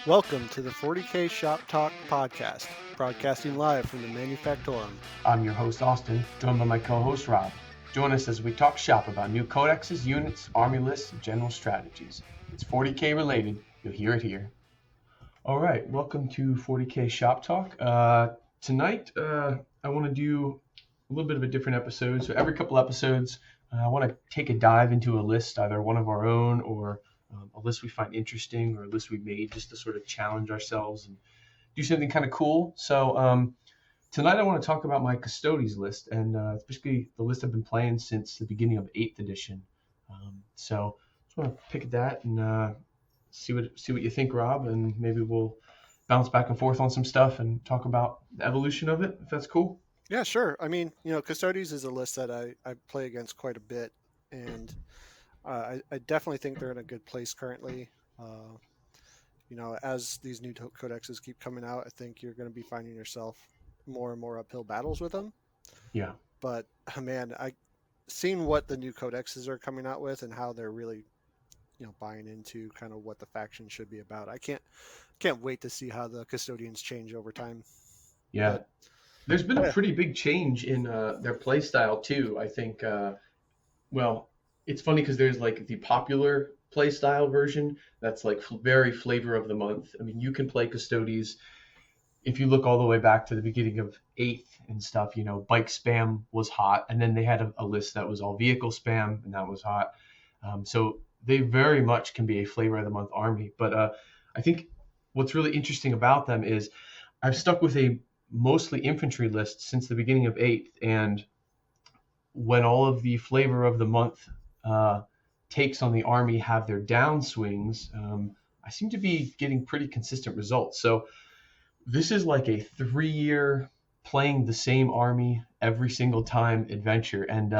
Welcome to the 40K Shop Talk podcast, broadcasting live from the Manufactorum. I'm your host, Austin, joined by my co-host, Rob. Join us as we talk shop about new codexes, units, army lists, and general strategies. It's 40K related. You'll hear it here. All right, welcome to 40K Shop Talk. Tonight, I want to do a little bit of a different episode. So every couple episodes, I want to take a dive into a list, either one of our own or a list we find interesting or a list we made just to sort of challenge ourselves and do something kind of cool. So tonight I want to talk about my Custodes list, and it's basically the list I've been playing since the beginning of 8th edition. So I just want to pick at that and see what you think, Rob, and maybe we'll bounce back and forth on some stuff and talk about the evolution of it, if that's cool. Yeah, sure. I mean, Custodes is a list that I play against quite a bit, and I definitely think they're in a good place currently. As these new codexes keep coming out, I think you're going to be finding yourself more and more uphill battles with them. Yeah. But man, seeing what the new codexes are coming out with and how they're really, buying into kind of what the faction should be about. I can't wait to see how the Custodians change over time. Yeah. But, there's been a pretty big change in their play style too. I think. Well, it's funny because there's like the popular play style version that's like very flavor of the month. I mean, you can play Custodes. If you look all the way back to the beginning of 8th and stuff, bike spam was hot. And then they had a list that was all vehicle spam, and that was hot. So they very much can be a flavor of the month army. But I think what's really interesting about them is I've stuck with a mostly infantry list since the beginning of 8th. And when all of the flavor of the month takes on the army have their downswings, I seem to be getting pretty consistent results. So this is like a 3-year playing the same army every single time adventure. And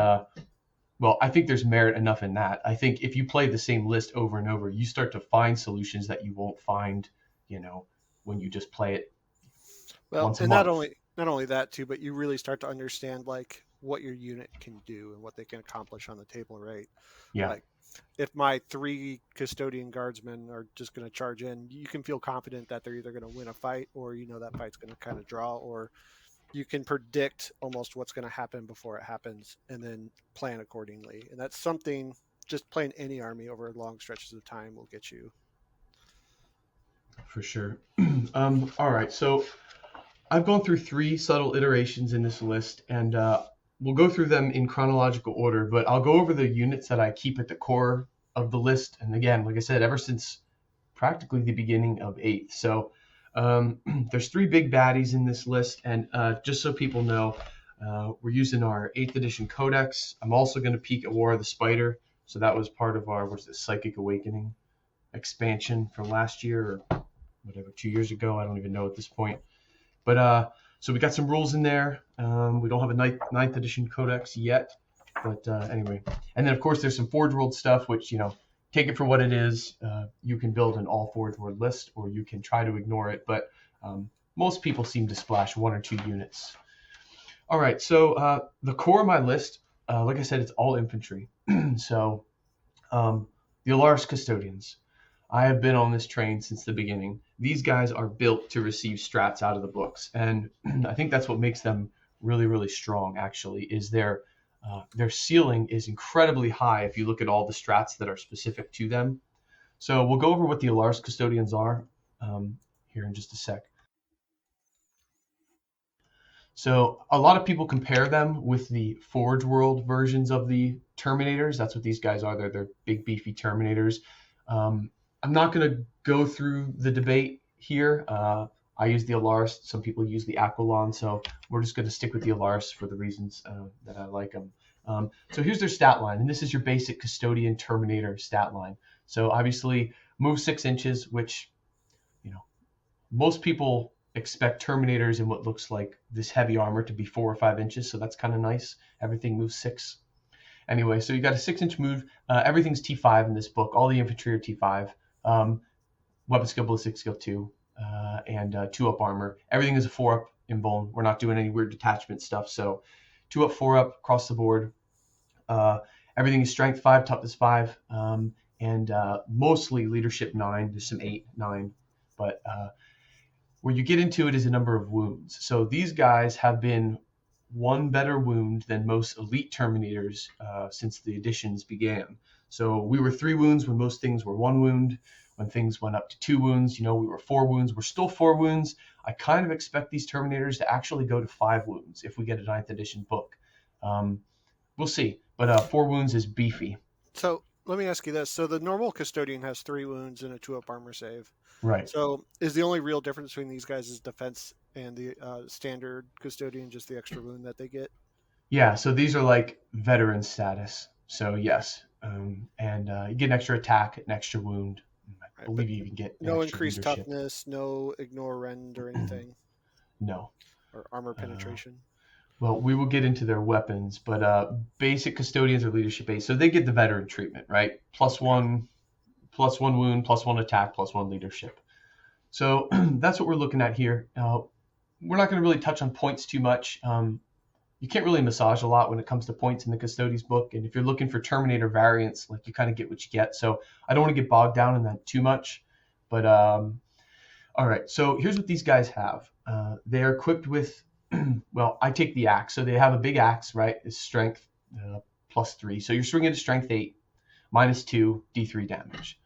well, I think there's merit enough in that. I think if you play the same list over and over, you start to find solutions that you won't find, when you just play it once a and month. not only that too, but you really start to understand like what your unit can do and what they can accomplish on the table, right? Yeah. Like if my 3 Custodian guardsmen are just going to charge in, you can feel confident that they're either going to win a fight or that fight's going to kind of draw, or you can predict almost what's going to happen before it happens and then plan accordingly. And that's something just playing any army over long stretches of time will get you. For sure. All right. So I've gone through 3 subtle iterations in this list, and we'll go through them in chronological order, but I'll go over the units that I keep at the core of the list. And again, like I said, ever since practically the beginning of 8th. So there's 3 big baddies in this list. And just so people know, we're using our 8th edition codex. I'm also going to peek at War of the Spider. So that was part of our, Psychic Awakening expansion from last year or whatever, 2 years ago. I don't even know at this point. But so we got some rules in there. We don't have a 9th edition codex yet, but anyway. And then of course there's some Forge World stuff, which take it for what it is. You can build an all Forge World list, or you can try to ignore it. But most people seem to splash 1 or 2 units. All right, so the core of my list, like I said, it's all infantry. So the Alaris Custodians. I have been on this train since the beginning. These guys are built to receive strats out of the books, and I think that's what makes them really, really strong. Actually, is their ceiling is incredibly high if you look at all the strats that are specific to them. So we'll go over what the Alaris Custodians are here in just a sec. So a lot of people compare them with the Forge World versions of the Terminators. That's what these guys are. They're big, beefy Terminators. I'm not going to go through the debate here. I use the Alaris. Some people use the Aquilon. So we're just going to stick with the Alaris for the reasons that I like them. So here's their stat line. And this is your basic Custodian Terminator stat line. So obviously move 6 inches, which, most people expect Terminators in what looks like this heavy armor to be 4 or 5 inches. So that's kind of nice. Everything moves 6. Anyway, so you got a 6-inch move. Everything's T5 in this book. All the infantry are T5. Weapon skill, ballistic skill 2, and 2-up armor. Everything is a 4-up in bone. We're not doing any weird detachment stuff. So 2-up, 4-up across the board. Everything is strength 5, toughness 5, and mostly leadership 9. There's some 8, 9. but where you get into it is a number of wounds. So these guys have been one better wound than most elite Terminators since the editions began. So we were 3 wounds when most things were 1 wound. When things went up to 2 wounds, we were 4 wounds. We're still 4 wounds. I kind of expect these Terminators to actually go to 5 wounds if we get a 9th edition book. We'll see. But 4 wounds is beefy. So let me ask you this. So the normal Custodian has 3 wounds and a 2-up armor save. Right. So is the only real difference between these guys' defense and the standard Custodian just the extra wound that they get? Yeah, so these are like veteran status. So yes. And you get an extra attack, an extra wound. I Right, but believe you even get an no extra increased leadership. toughness, no ignore rend or anything, No. or armor penetration. Well, we will get into their weapons, but basic Custodians are leadership 8, so they get the veteran treatment, right? +1 wound, +1 attack, +1 leadership. So that's what we're looking at here. We're not going to really touch on points too much. You can't really massage a lot when it comes to points in the Custodes book, and if you're looking for Terminator variants, like, you kind of get what you get. So I don't want to get bogged down in that too much. But all right, so here's what these guys have. They are equipped with, well, I take the axe. So they have a big axe, right? It's strength +3. So you're swinging to strength 8, -2, D3 damage.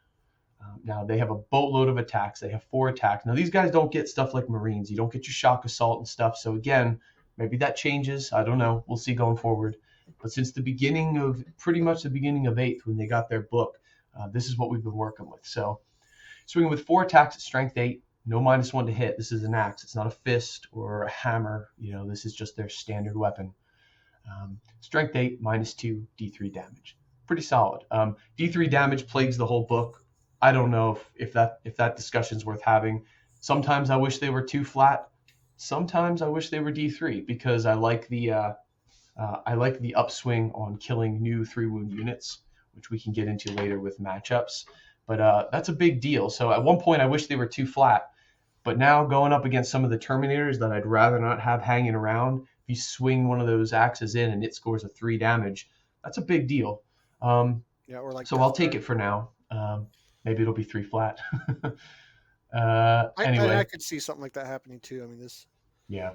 Now they have a boatload of attacks. They have 4 attacks. Now these guys don't get stuff like Marines. You don't get your shock assault and stuff. So again, maybe that changes. I don't know. We'll see going forward. But since pretty much the beginning of 8th, when they got their book, this is what we've been working with. So swinging with 4 attacks at strength 8, no -1 to hit. This is an axe. It's not a fist or a hammer. This is just their standard weapon. Strength 8, -2, D3 damage. Pretty solid. D3 damage plagues the whole book. I don't know if that discussion's worth having. Sometimes I wish they were 2 flat. Sometimes I wish they were D3 because I like the upswing on killing new 3 wound units, which we can get into later with matchups. But that's a big deal. So at one point I wish they were 2 flat, but now going up against some of the Terminators that I'd rather not have hanging around, if you swing one of those axes in and it scores a 3 damage, that's a big deal. Yeah, or like So I'll take it for now. Maybe it'll be 3 flat. I Anyway, could see something like that happening too. I mean, this. yeah.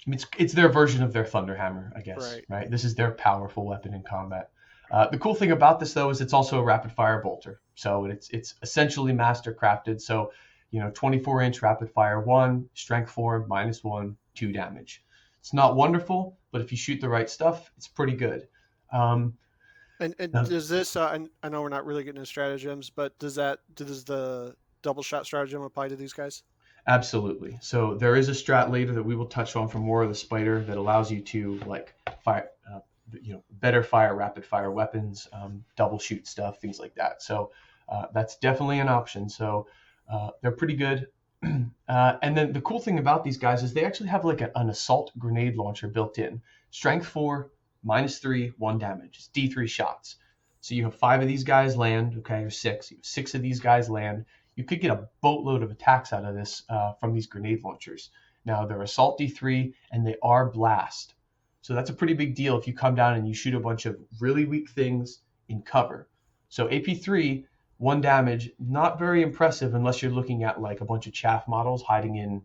I mean, it's their version of their Thunderhammer, I guess, Right. right? This is their powerful weapon in combat. The cool thing about this, though, is it's also a rapid fire bolter. So it's essentially master crafted. So 24-inch rapid fire 1, strength 4, -1, 2 damage. It's not wonderful, but if you shoot the right stuff, it's pretty good. And Now, does this? I know we're not really getting into stratagems, but does the double shot stratagem apply to these guys? absolutely. So there is a strat later that we will touch on from War of the Spider that allows you to like fire, better fire rapid fire weapons, double shoot stuff, things like that. So that's definitely an option. So they're pretty good. And then the cool thing about these guys is they actually have like an assault grenade launcher built in. Strength 4, -3, 1 damage. It's D3 shots. So you have 5 of these guys land, okay, or 6. You have 6 of these guys land. You could get a boatload of attacks out of this from these grenade launchers. Now they're assault D3 and they are blast. So that's a pretty big deal if you come down and you shoot a bunch of really weak things in cover. So AP3, 1 damage, not very impressive unless you're looking at like a bunch of chaff models hiding in,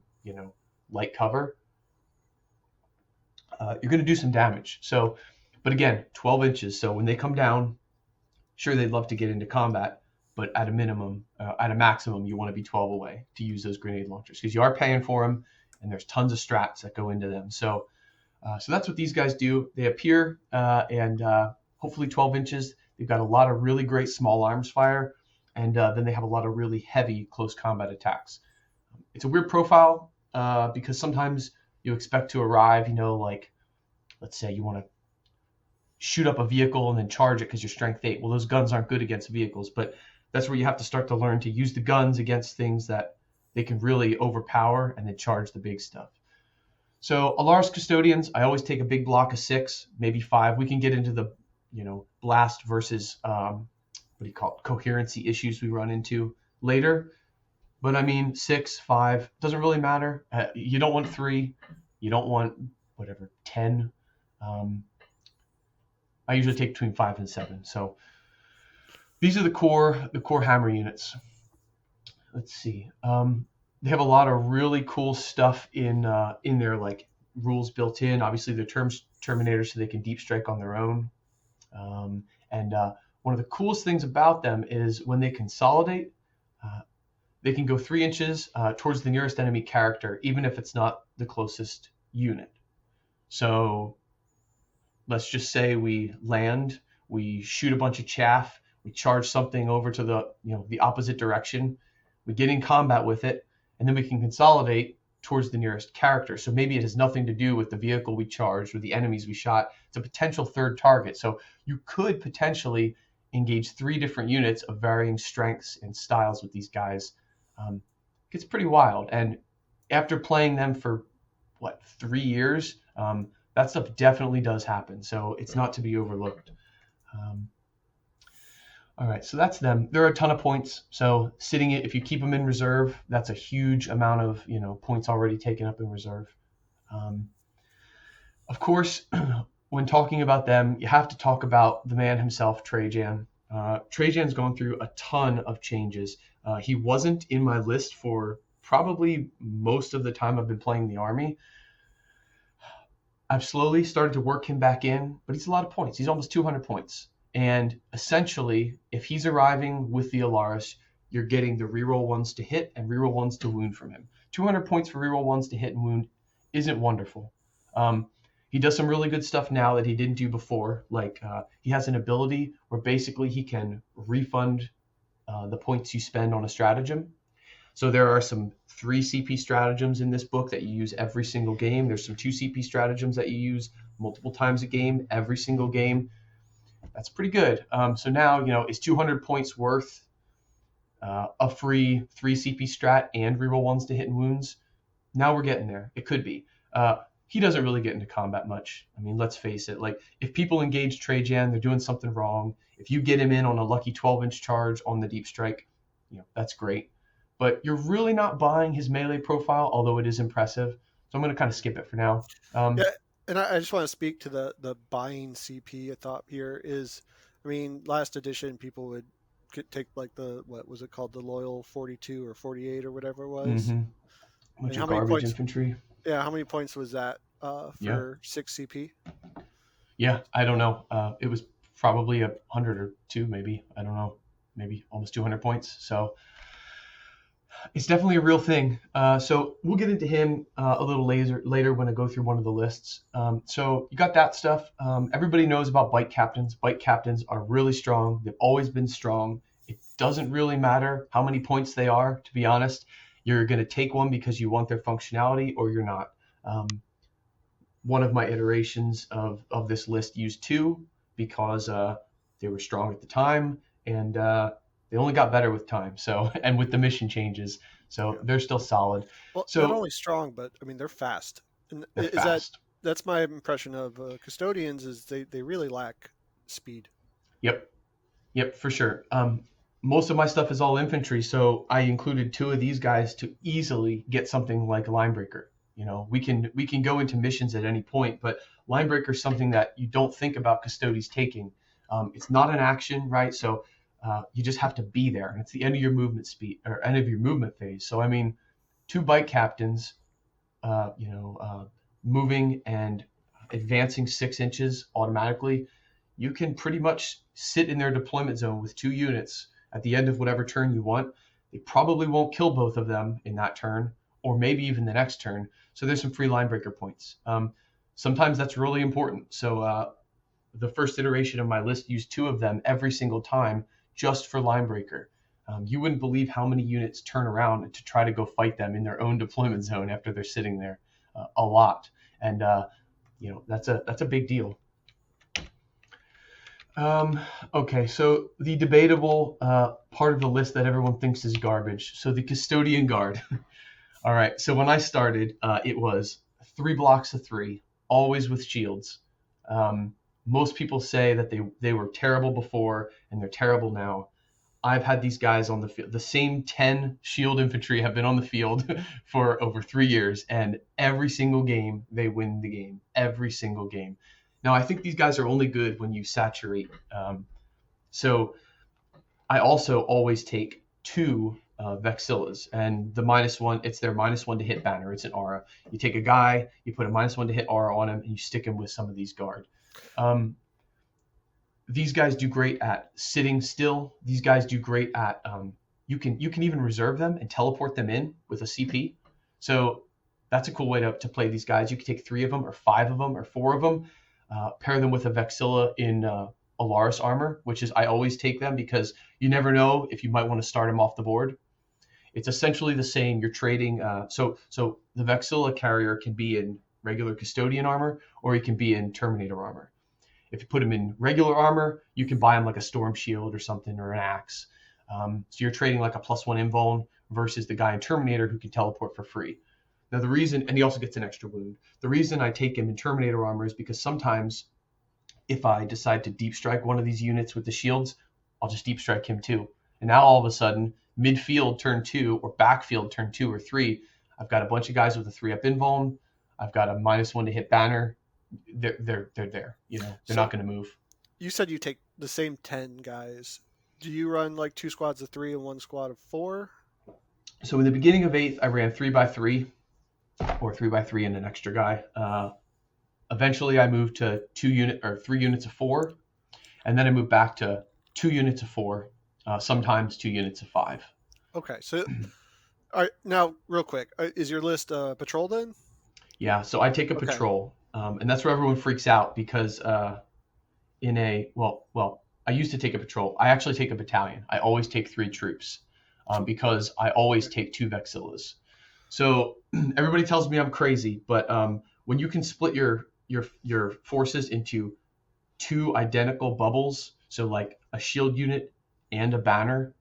light cover. You're going to do some damage. So, but again, 12 inches. So when they come down, sure, they'd love to get into combat, but at a maximum, you want to be 12 away to use those grenade launchers because you are paying for them, and there's tons of strats that go into them. So that's what these guys do. They appear and hopefully 12 inches. They've got a lot of really great small arms fire, and then they have a lot of really heavy close combat attacks. It's a weird profile because sometimes you expect to arrive, like, let's say you want to shoot up a vehicle and then charge it because you're strength 8. Well, those guns aren't good against vehicles, but that's where you have to start to learn to use the guns against things that they can really overpower and then charge the big stuff. So Alaris Custodians, I always take a big block of 6, maybe 5. We can get into the, blast versus, coherency issues we run into later. But I mean, 6, 5, doesn't really matter. You don't want 3. You don't want, 10. I usually take between 5 and 7. So these are the core hammer units. let's see. They have a lot of really cool stuff in their like rules built in. Obviously, they're terminators, so they can deep strike on their own. And one of the coolest things about them is when they consolidate, uh, they can go 3 inches towards the nearest enemy character, even if it's not the closest unit. So let's just say we land, we shoot a bunch of chaff, we charge something over to the opposite direction, we get in combat with it, and then we can consolidate towards the nearest character. So maybe it has nothing to do with the vehicle we charged or the enemies we shot. It's a potential third target. So you could potentially engage 3 different units of varying strengths and styles with these guys. It gets pretty wild. And after playing them for 3 years, that stuff definitely does happen. So it's not to be overlooked. Um, all right, so that's them. There are a ton of points. So sitting it, if you keep them in reserve, that's a huge amount of points already taken up in reserve. Um, of course, when talking about them, you have to talk about the man himself, Trajan. Trajan's gone through a ton of changes. He wasn't in my list for probably most of the time I've been playing the army. I've slowly started to work him back in, but he's a lot of points. He's almost 200 points. And essentially, if he's arriving with the Alaris, you're getting the reroll ones to hit and reroll ones to wound from him. 200 points for reroll ones to hit and wound isn't wonderful. He does some really good stuff now that he didn't do before. Like he has an ability where basically he can refund the points you spend on a stratagem. So there are some 3 CP stratagems in this book that you use every single game. There's some 2 CP stratagems that you use multiple times a game, every single game. That's pretty good. So now, is 200 points worth a free 3 CP strat and reroll ones to hit and wounds? Now we're getting there. It could be. He doesn't really get into combat much. I mean, let's face it. Like, if people engage Trajan, they're doing something wrong. If you get him in on a lucky 12-inch charge on the deep strike, that's great. But you're really not buying his melee profile, although it is impressive. So I'm going to kind of skip it for now. Yeah, and I just want to speak to the buying CP. I thought here is, I mean, last edition people would take like what was it called, the loyal 42 or 48 or whatever it was. Bunch And of how many garbage points? infantry. Yeah, how many points was that Yeah. for 6 CP? Yeah, I don't know. It was probably 100 or 2, maybe. I don't know. Maybe almost 200 points. So it's definitely a real thing. So we'll get into him a little later when I go through one of the lists. So you got that stuff. Everybody knows about bike captains. Bike captains are really strong. They've always been strong. It doesn't really matter how many points they are, to be honest. You're going to take one because you want their functionality or you're not. One of my iterations of this list used 2 because they were strong at the time, and they only got better with time. So, and with the mission changes, so Yeah. they're still solid. Well, not So only strong, but I mean they're fast. And they're fast. that's my impression of custodians is they really lack speed. Yep, yep, for sure. Most of my stuff is all infantry, so I included 2 of these guys to easily get something like a linebreaker. We can go into missions at any point, but linebreaker is something that you don't think about Custodes taking. It's not an action, right? So you just have to be there, and it's the end of your movement speed or end of your movement phase. So I mean, 2 bike captains, moving and advancing 6 inches automatically. You can pretty much sit in their deployment zone with 2 units at the end of whatever turn you want. They probably won't kill both of them in that turn, or maybe even the next turn. So there's some free line breaker points. Sometimes that's really important. So the first iteration of my list used 2 of them every single time just for line breaker. You wouldn't believe how many units turn around to try to go fight them in their own deployment zone after they're sitting there. A lot. And that's a big deal. Okay, so the debatable part of the list that everyone thinks is garbage. So the Custodian Guard. All right, so when I started, it was 3 blocks of 3, always with shields. Most people say that they were terrible before and they're terrible now. I've had these guys on the field. The same 10 shield infantry have been on the field for over 3 years, and every single game they win the game. Every single game. Now, I think these guys are only good when you saturate. So I also always take 2 Vexillas, and the -1, it's their -1 to hit banner. It's an aura. You take a guy, you put a -1 to hit aura on him, and you stick him with some of these guard. Um, these guys do great at sitting still. These guys do great at you can even reserve them and teleport them in with a CP. So that's a cool way to play these guys. You can take 3 of them or 5 of them or 4 of them, pair them with a Vexilla in Alaris armor, which is I always take them because you never know if you might want to start them off the board. It's essentially the same. You're trading. So the Vexilla carrier can be in regular Custodian armor or he can be in Terminator armor. If you put him in regular armor, you can buy him like a storm shield or something or an axe. So you're trading like a +1 invuln versus the guy in Terminator who can teleport for free. Now the reason, and he also gets an extra wound. The reason I take him in Terminator armor is because sometimes if I decide to deep strike one of these units with the shields, I'll just deep strike him too. And now all of a sudden, midfield turn 2 or backfield turn 2 or 3, I've got a bunch of guys with a 3-up invuln. I've got a -1 to hit banner. They're there. They're not going to move. You said you take the same 10 guys. Do you run like 2 squads of 3 and 1 squad of 4? So in the beginning of 8th, I ran 3x3 or 3x3 and an extra guy. Eventually, I moved to 3 units of 4, and then I moved back to 2 units of 4, sometimes 2 units of 5. Okay, so all right, now real quick, is your list patrol then? Yeah, so I take a patrol, and that's where everyone freaks out because I used to take a patrol. I actually take a battalion. I always take 3 troops because I always take 2 Vexillas. So everybody tells me I'm crazy, but when you can split your forces into 2 identical bubbles, so like a shield unit and a banner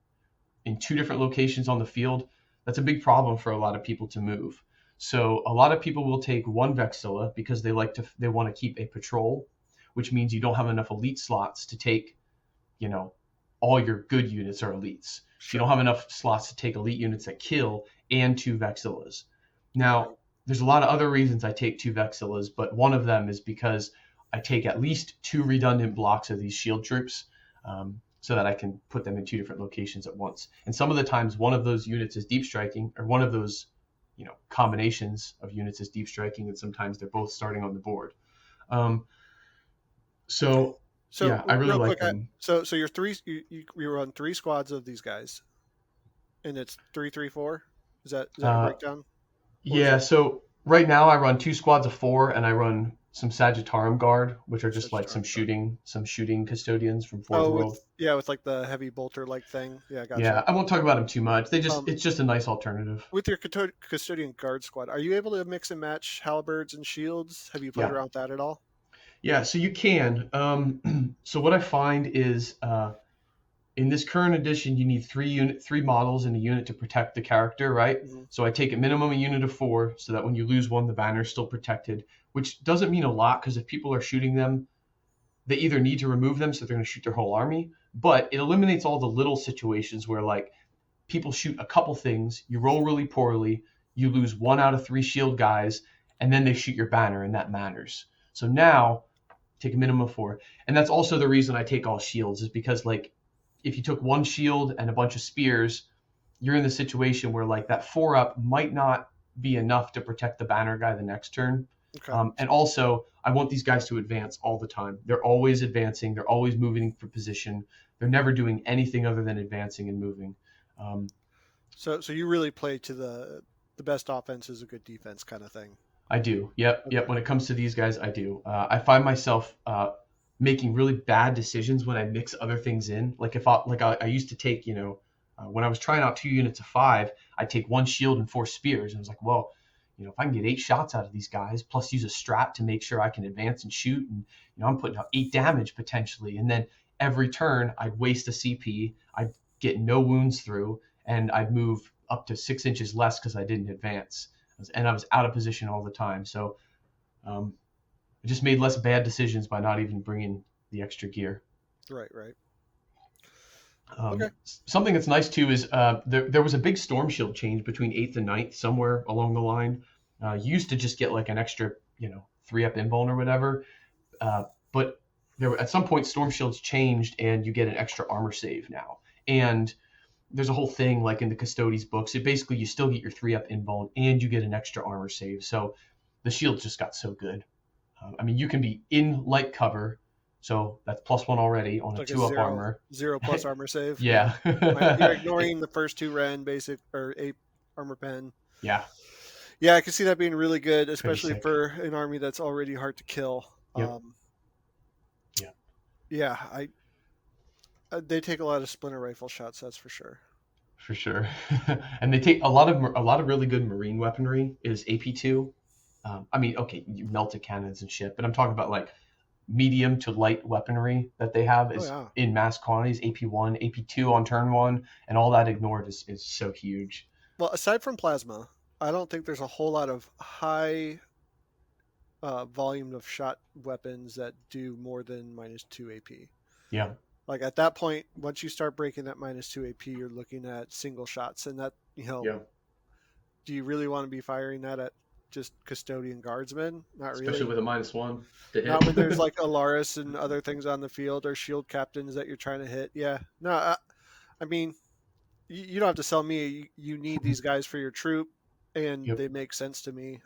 in 2 different locations on the field, that's a big problem for a lot of people to move. So a lot of people will take 1 Vexilla because they want to keep a patrol, which means you don't have enough elite slots to take, all your good units are elites. Sure. You don't have enough slots to take elite units that kill and 2 Vexillas. Now, there's a lot of other reasons I take 2 Vexillas, but one of them is because I take at least 2 redundant blocks of these shield troops so that I can put them in 2 different locations at once. And some of the times one of those units is deep striking, or one of those combinations of units is deep striking, and sometimes they're both starting on the board. So yeah, I really like them. So you're you run 3 squads of these guys, and it's 3-3-4. Is that your breakdown? Yeah. So right now I run 2 squads of 4, and I run some Sagittarium Guard, which are just like some shooting custodians from Fourth World. With like the heavy bolter like thing. Yeah, gotcha. Yeah, I won't talk about them too much. It's just a nice alternative. With your Custodian Guard squad, are you able to mix and match halberds and shields? Have you played around with that at all? Yeah, so you can. So what I find is in this current edition, you need 3 models in a unit to protect the character, right? Mm-hmm. So I take a minimum a unit of 4 so that when you lose one, the banner is still protected, which doesn't mean a lot because if people are shooting them, they either need to remove them, so they're going to shoot their whole army, but it eliminates all the little situations where like people shoot a couple things, you roll really poorly, you lose 1 out of 3 shield guys, and then they shoot your banner, and that matters. So now take a minimum of 4. And that's also the reason I take all shields, is because like if you took 1 shield and a bunch of spears, you're in the situation where like that 4-up might not be enough to protect the banner guy the next turn. Okay. And also I want these guys to advance all the time. They're always advancing. They're always moving for position. They're never doing anything other than advancing and moving. So you really play to the best offense is a good defense kind of thing. I do. Yep. When it comes to these guys, I do. I find myself making really bad decisions when I mix other things in. Like if I used to take, when I was trying out 2 units of 5, I'd take 1 shield and 4 spears. And I was like, well, if I can get 8 shots out of these guys, plus use a strat to make sure I can advance and shoot, and I'm putting out 8 damage potentially. And then every turn I'd waste a CP, I'd get no wounds through, and I'd move up to 6 inches less because I didn't advance. And I was out of position all the time. So I just made less bad decisions by not even bringing the extra gear. Right. Okay. Something that's nice too is there was a big storm shield change between 8th and 9th somewhere along the line. You used to just get like an extra 3-up invuln or whatever, but at some point storm shields changed and you get an extra armor save now. And there's a whole thing like in the Custodes books. It basically you still get your 3-up invuln and you get an extra armor save. So the shield just got so good. I mean, you can be in light cover, so that's +1 already on It's a like a 2-up armor. zero plus armor save. Yeah. Yeah. You're ignoring the first 2 Ren basic or 8 armor pen. Yeah. Yeah, I can see that being really good, Pretty especially sick. for an army that's already hard to kill. Yep. Yeah. Yeah, they take a lot of splinter rifle shots, that's for sure. For sure. And they take a lot of really good marine weaponry is AP2. I mean, okay, you melted cannons and shit, but I'm talking about like medium to light weaponry that they have Oh is yeah. in mass quantities. AP1, AP2 on turn 1, and all that ignored is so huge. Well, aside from plasma, I don't think there's a whole lot of high volume of shot weapons that do more than -2 AP. Yeah. Like at that point, once you start breaking that -2 AP, you're looking at single shots, and that Yeah. do you really want to be firing that at just custodian guardsmen? Not Especially really. with a -1 to Not when there's hit. like Alaris and other things on the field or shield captains that you're trying to hit. Yeah, no, I mean, you don't have to sell me. You need these guys for your troop, and Yep. they make sense to me.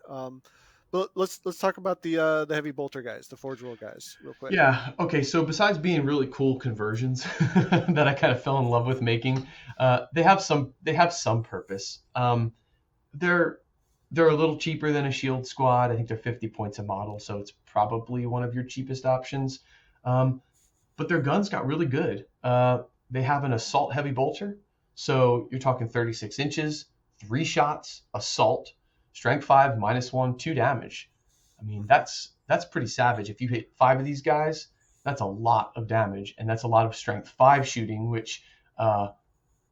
But let's talk about the heavy bolter guys, the forge roll guys, real quick. Yeah. Okay. So besides being really cool conversions that I kind of fell in love with making, they have some purpose. They're they're a little cheaper than a shield squad. I think they're 50 points a model, so it's probably one of your cheapest options. Um, but their guns got really good. They have an assault heavy bolter, so you're talking 36 inches, 3 shots, assault, strength 5, -1, 2 damage. I mean, that's pretty savage. If you hit 5 of these guys, that's a lot of damage, and that's a lot of strength 5 shooting, which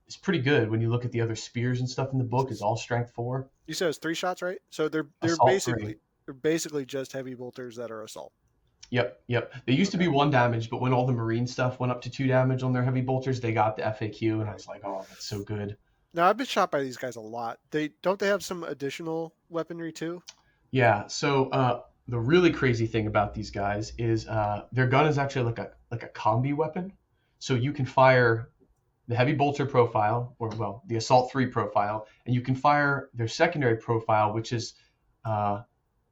is pretty good when you look at the other spears and stuff in the book. Is all strength 4, You said it's 3 shots, right? So they're assault 3. basically just heavy bolters that are assault. Yep, yep. They used to Okay. be 1 damage, but when all the marine stuff went up to 2 damage on their heavy bolters, they got the FAQ, and I was like, oh, that's so good. Now I've been shot by these guys a lot. They have some additional weaponry too. Yeah. So the really crazy thing about these guys is their gun is actually like a combi weapon. So you can fire the heavy bolter profile, or well, the assault 3 profile, and you can fire their secondary profile, which is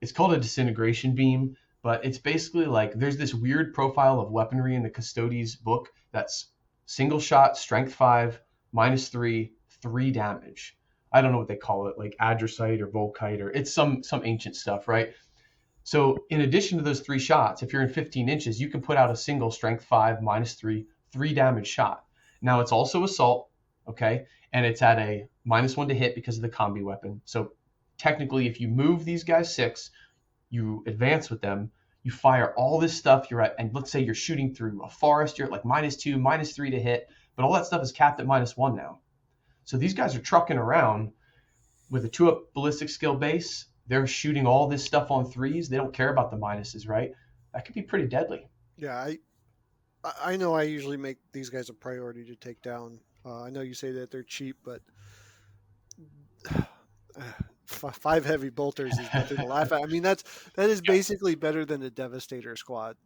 it's called a disintegration beam, but it's basically like there's this weird profile of weaponry in the Custodes book that's single shot, strength 5, -3, 3 damage. I don't know what they call it, like Adricite or Volkite, or it's some ancient stuff, right? So in addition to those 3 shots, if you're in 15 inches, you can put out a single strength 5, -3, 3 damage shot. Now it's also assault, okay, and it's at a -1 to hit because of the combi weapon. So technically, if you move these guys 6, you advance with them, you fire all this stuff. You're at, and let's say you're shooting through a forest, you're at like -2, -3 to hit, but all that stuff is capped at -1 now. So these guys are trucking around with a 2-up ballistic skill base. They're shooting all this stuff on 3s. They don't care about the minuses, right? That could be pretty deadly. Yeah, I know I usually make these guys a priority to take down. I know you say that they're cheap, but 5 heavy bolters is nothing to laugh at. I mean, that is basically better than a Devastator squad.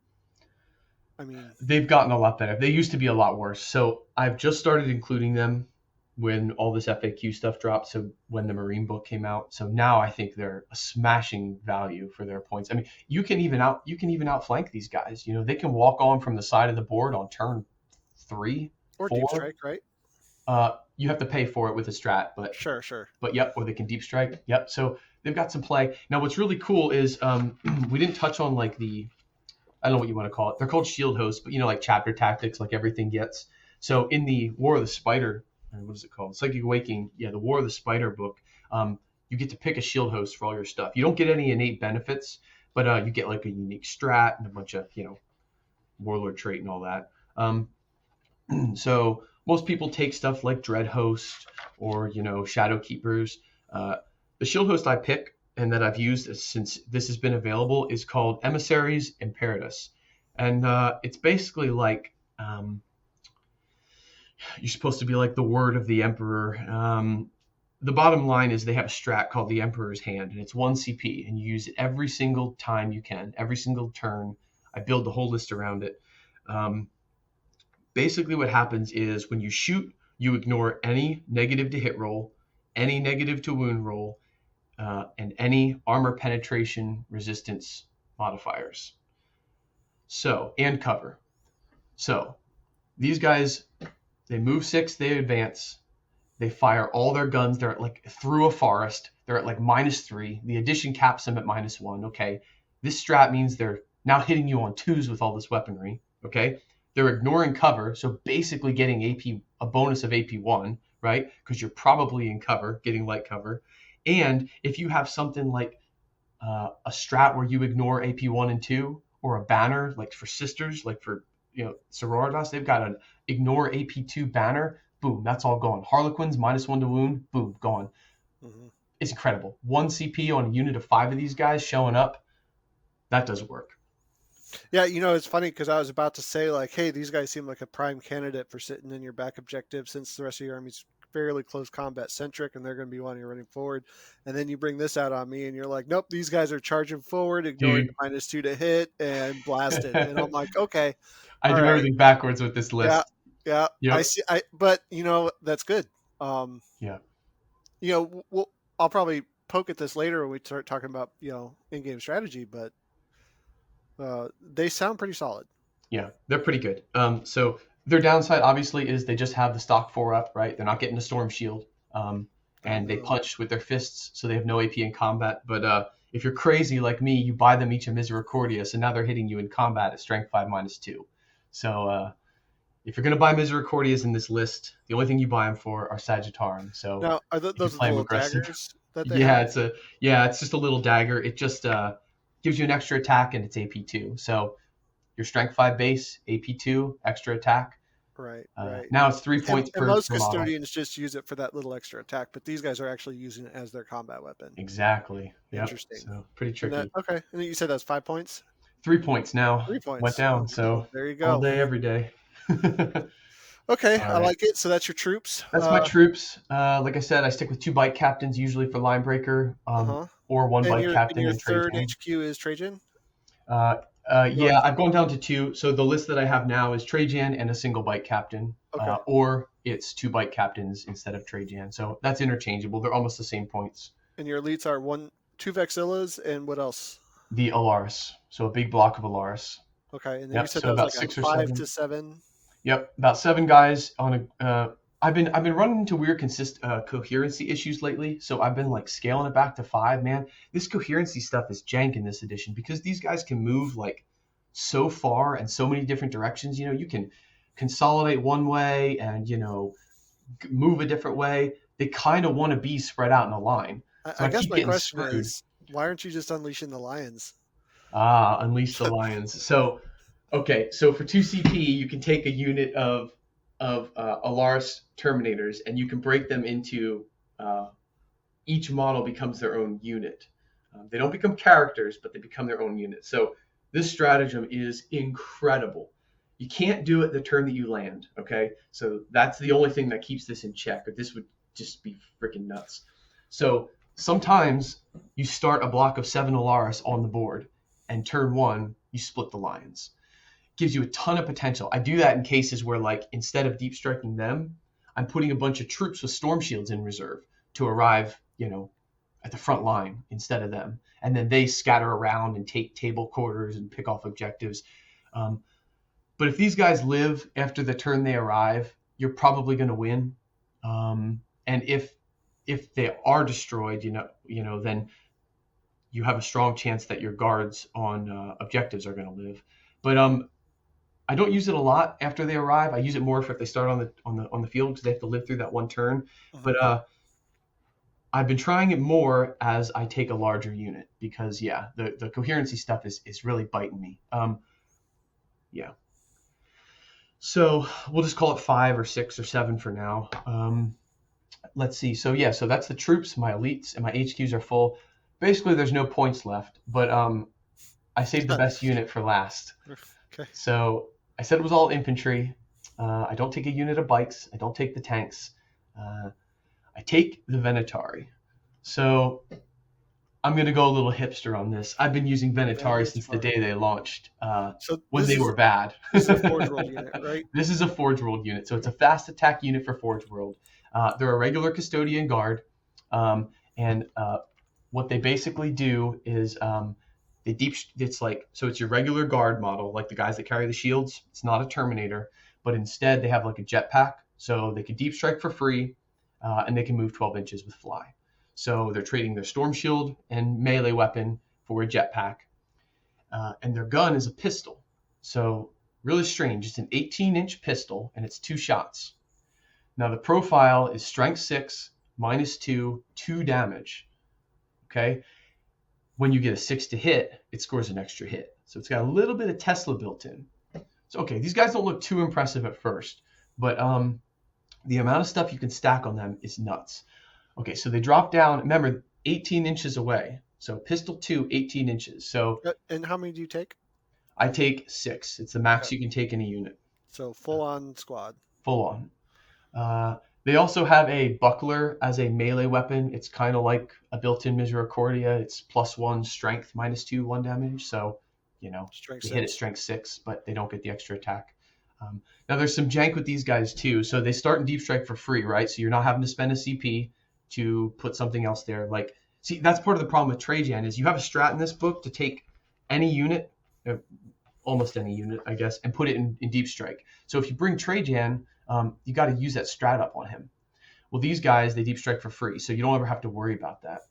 I mean, They've gotten a lot better. They used to be a lot worse. So I've just started including them when all this FAQ stuff dropped. So when the Marine book came out. So now I think they're a smashing value for their points. I mean, you can even outflank these guys. You know, they can walk on from the side of the board on turn 3, or deep 4. strike, right? You have to pay for it with a strat, Sure. but yep, or they can deep strike. Yep. So they've got some play. Now, what's really cool is we didn't touch on like I don't know what you want to call it. They're called shield hosts, but you know, like chapter tactics, like everything gets. So in the War of the Spider, or what is it called? Psychic Awakening. Yeah, the War of the Spider book. You get to pick a shield host for all your stuff. You don't get any innate benefits, but you get like a unique strat and a bunch of warlord trait and all that. So most people take stuff like Dread Host or Shadow Keepers. The shield host I pick and that I've used since this has been available is called Emissaries Imperatus, and it's basically like you're supposed to be like the word of the Emperor. The bottom line is they have a strat called the Emperor's Hand, and it's 1 CP, and you use it every single time you can, every single turn. I build the whole list around it. Basically what happens is when you shoot You ignore any negative to hit roll, any negative to wound roll, and any armor penetration resistance modifiers. So, and cover. So, these guys, they move 6, they advance, they fire all their guns. They're at like through a forest. They're at like -3. The addition caps them at -1. Okay. This strat means they're now hitting you on 2s with all this weaponry. Okay. They're ignoring cover. So basically getting a bonus of AP1, right? Because you're probably in cover, getting light cover. And if you have something like a strat where you ignore AP1 and 2, or a banner like for sisters, like for sororitas, they've got an ignore AP2 banner. Boom, that's all gone. Harlequins, -1 to wound, boom, gone. Mm-hmm. It's incredible. 1 CP on a unit of 5 of these guys showing up, that does work. Yeah, it's funny because I was about to say, like, hey, these guys seem like a prime candidate for sitting in your back objective since the rest of your army's fairly close combat centric and they're going to be wanting to running forward. And then you bring this out on me and you're like, nope, these guys are charging forward, ignoring the -2 to hit and blasted. And I'm like, okay. I do everything backwards with this list. Yeah. Yep. I see. But that's good. Yeah. I'll probably poke at this later when we start talking about, in-game strategy, but they sound pretty solid. Yeah, they're pretty good. So their downside obviously is they just have the stock 4 up, right? They're not getting a storm shield. And they punch with their fists, so they have no AP in combat. But if you're crazy like me, you buy them each a Misericordia, so now they're hitting you in combat at strength 5 -2. So if you're going to buy Misericordias in this list, the only thing you buy them for are Sagittarium. So now, are those the little daggers that they have? It's just a little dagger. It just gives you an extra attack, and it's AP2. So your strength 5 base, AP2, extra attack. Right. Now it's 3 points per. And most custodians just use it for that little extra attack, but these guys are actually using it as their combat weapon. Exactly. Yep. Interesting. So pretty tricky. Okay. And then you said that's 5 points? 3 points now. 3 points. Went down. So there you go. All day, every day. Okay, I like it. So that's your troops. That's my troops. Like I said, I stick with 2 bike captains usually for line breaker, or 1 bike captain. And your third HQ is Trajan? Yeah, I've gone down to 2. So the list that I have now is Trajan and a single bike captain, or it's 2 bike captains instead of Trajan. So that's interchangeable. They're almost the same points. And your elites are 2 Vexillas and what else? The Alaris. So a big block of Alaris. Okay, and then you said that was like 6 or 5 to 7. Yep, about 7 guys on a. I've been running into weird coherency issues lately, so I've been like scaling it back to 5. Man, this coherency stuff is jank in this edition because these guys can move like so far and so many different directions. You can consolidate one way and move a different way. They kind of want to be spread out in a line. So I guess my question is, why aren't you just unleashing the lions? Unleash the lions. So, okay, so for 2 CP, you can take a unit of Alaris Terminators, and you can break them into each model becomes their own unit. They don't become characters, but they become their own unit. So this stratagem is incredible. You can't do it the turn that you land, okay? So that's the only thing that keeps this in check, or this would just be freaking nuts. So sometimes you start a block of 7 Alaris on the board, and turn 1, you split the lions. Gives you a ton of potential. I do that in cases where, like, instead of deep striking them, I'm putting a bunch of troops with storm shields in reserve to arrive, at the front line instead of them. And then they scatter around and take table quarters and pick off objectives. But if these guys live after the turn they arrive, you're probably going to win. And if they are destroyed, then you have a strong chance that your guards on objectives are going to live. But I don't use it a lot after they arrive. I use it more if they start on the field because they have to live through that one turn. Mm-hmm. But I've been trying it more as I take a larger unit because the coherency stuff is really biting me. Yeah. So we'll just call it 5 or 6 or 7 for now. Let's see. So that's the troops. My elites and my HQs are full. Basically, there's no points left, but I saved the best unit for last. Okay. So I said it was all infantry. I don't take a unit of bikes. I don't take the tanks. I take the Venatari. So I'm gonna go a little hipster on this. I've been using Venatari since the Mandatory. day they launched, So when they were bad. this is a Forge World unit, right? This is a Forge World unit, so it's a fast attack unit for Forge World. They're a regular Custodian guard, and what they basically do is they deep. It's like so. It's your regular guard model, like the guys that carry the shields. It's not a Terminator, but instead they have like a jetpack, so they can deep strike for free, and they can move 12 inches with fly. So they're trading their storm shield and melee weapon for a jetpack, and their gun is a pistol. So really strange. It's an 18-inch pistol, and it's 2 shots. Now the profile is strength 6, -2, 2 damage. Okay. When you get a 6 to hit, it scores an extra hit. So it's got a little bit of Tesla built in. So okay, these guys don't look too impressive at first, but the amount of stuff you can stack on them is nuts. Okay, so they drop down. Remember, 18 inches away. So pistol 2, 18 inches. So And how many do you take? I take 6. It's the max Okay. you can take in a unit, So full on squad. full on. They also have a buckler as a melee weapon. It's kind of like a built-in Misericordia. It's +1 strength, -2, 1 damage. So, Strength they hit at 6. strength 6, but they don't get the extra attack. Now, there's some jank with these guys too. So they start in deep strike for free, right? So you're not having to spend a CP to put something else there. Like, see, that's part of the problem with Trajan is you have a strat in this book to take any unit, almost any unit, I guess, and put it in deep strike. So if you bring Trajan, you got to use that strat up on him. Well, these guys, they deep strike for free, so you don't ever have to worry about that.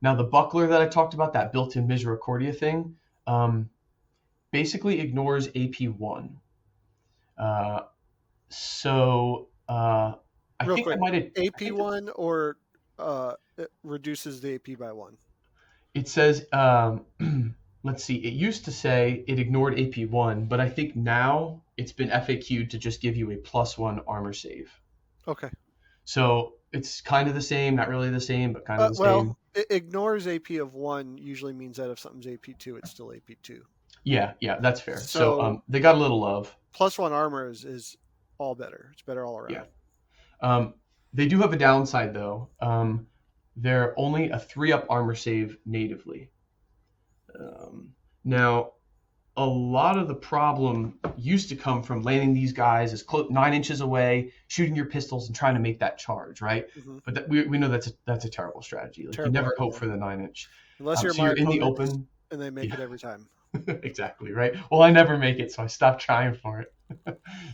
Now, the buckler that I talked about, that built-in Misericordia thing, basically ignores AP1. I Real think I quick, might have. AP1 or it reduces the AP by 1. It says, let's see, it used to say it ignored AP1, but I think now it's been FAQ'd to just give you a +1 armor save. Okay. So it's kind of the same, not really the same, but kind of the same. It ignores AP of 1 usually means that if something's AP2, it's still AP2. Yeah, that's fair. So So they got a little love. +1 armor is all better. It's better all around. Yeah. They do have a downside though. They're only a 3-up armor save natively. Now, a lot of the problem used to come from landing these guys as 9 inches away, shooting your pistols, and trying to make that charge, right? Mm-hmm. But we know that's a terrible strategy. Like, you never hope for the 9-inch. Unless you're so you're in the opponent open, and they make it every time. Exactly, right? Well, I never make it, so I stopped trying for it.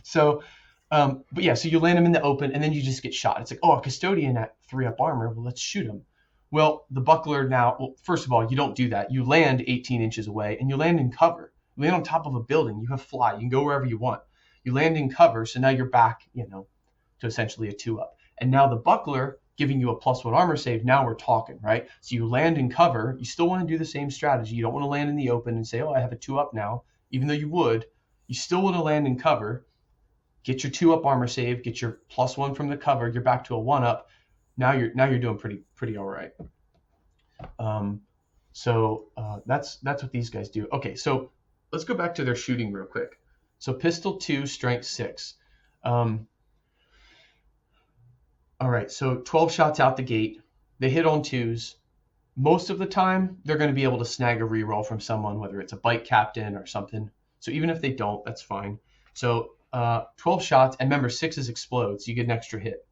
So, but yeah, so you land them in the open, and then you just get shot. It's like, oh, a Custodian at 3-up armor. Well, let's shoot him. Well, the buckler now. Well, first of all, you don't do that. You land 18 inches away, and you land in cover. You land on top of a building. You have fly. You can go wherever you want. You land in cover, so now you're back, to essentially a 2-up. And now the buckler giving you a +1 armor save. Now we're talking, right? So you land in cover. You still want to do the same strategy. You don't want to land in the open and say, oh, I have a 2-up now, even though you would. You still want to land in cover. Get your 2-up armor save. Get your +1 from the cover. You're back to a 1-up. Now you're doing pretty all right. So that's what these guys do. Okay, so let's go back to their shooting real quick. So pistol 2, strength 6. All right, so 12 shots out the gate. They hit on 2s. Most of the time, they're going to be able to snag a reroll from someone, whether it's a bike captain or something. So even if they don't, that's fine. So 12 shots, and remember, 6s explode, so you get an extra hit.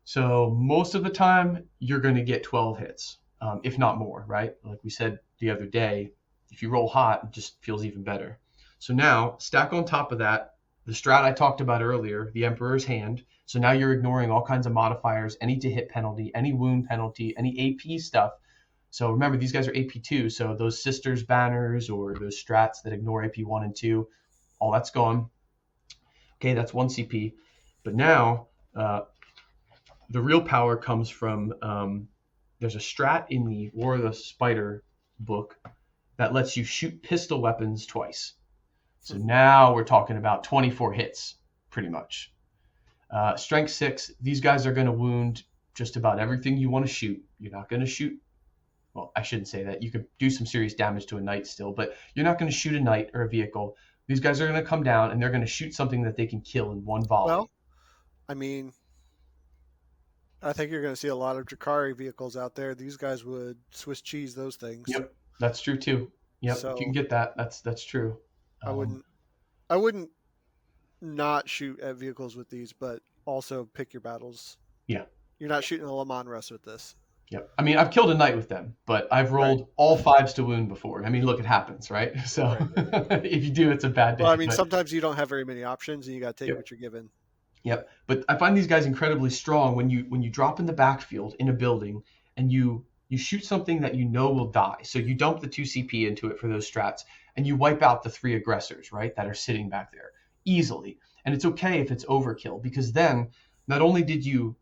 So most of the time, you're going to get 12 hits, if not more, right? Like we said the other day, if you roll hot, it just feels even better. So now, stack on top of that, the strat I talked about earlier, the Emperor's Hand. So now you're ignoring all kinds of modifiers, any to hit penalty, any wound penalty, any AP stuff. So remember, these guys are AP2, so those Sisters banners or those strats that ignore AP1 and 2, all that's gone. Okay, that's 1 CP. But now, the real power comes from, there's a strat in the War of the Spider book that lets you shoot pistol weapons twice. So now we're talking about 24 hits, pretty much. Strength 6, these guys are going to wound just about everything you want to shoot. You're not going to shoot, well, I shouldn't say that. You could do some serious damage to a knight still, but you're not going to shoot a knight or a vehicle. These guys are going to come down, and they're going to shoot something that they can kill in one volley. Well, I mean, I think you're going to see a lot of Drakari vehicles out there. These guys would Swiss cheese those things. Yep, that's true too. Yep, if you can So get that, that's true. I Um, wouldn't I wouldn't not shoot at vehicles with these, but also pick your battles. yeah, You're not shooting a Le Mans Russ with this. yep. I mean, I've killed a knight with them, but I've Right. rolled all fives to wound before. I mean, look, it happens, right? So Right. Right. if you do, it's a bad Well, I day. mean, But sometimes you don't have very many options, and you got to take yep, what you're given. yep. But I find these guys incredibly strong when you drop in the backfield in a building and you shoot something that you know will die. So you dump the 2 CP into it for those strats, and you wipe out the 3 aggressors, right, that are sitting back there easily. And it's okay if it's overkill because then not only did you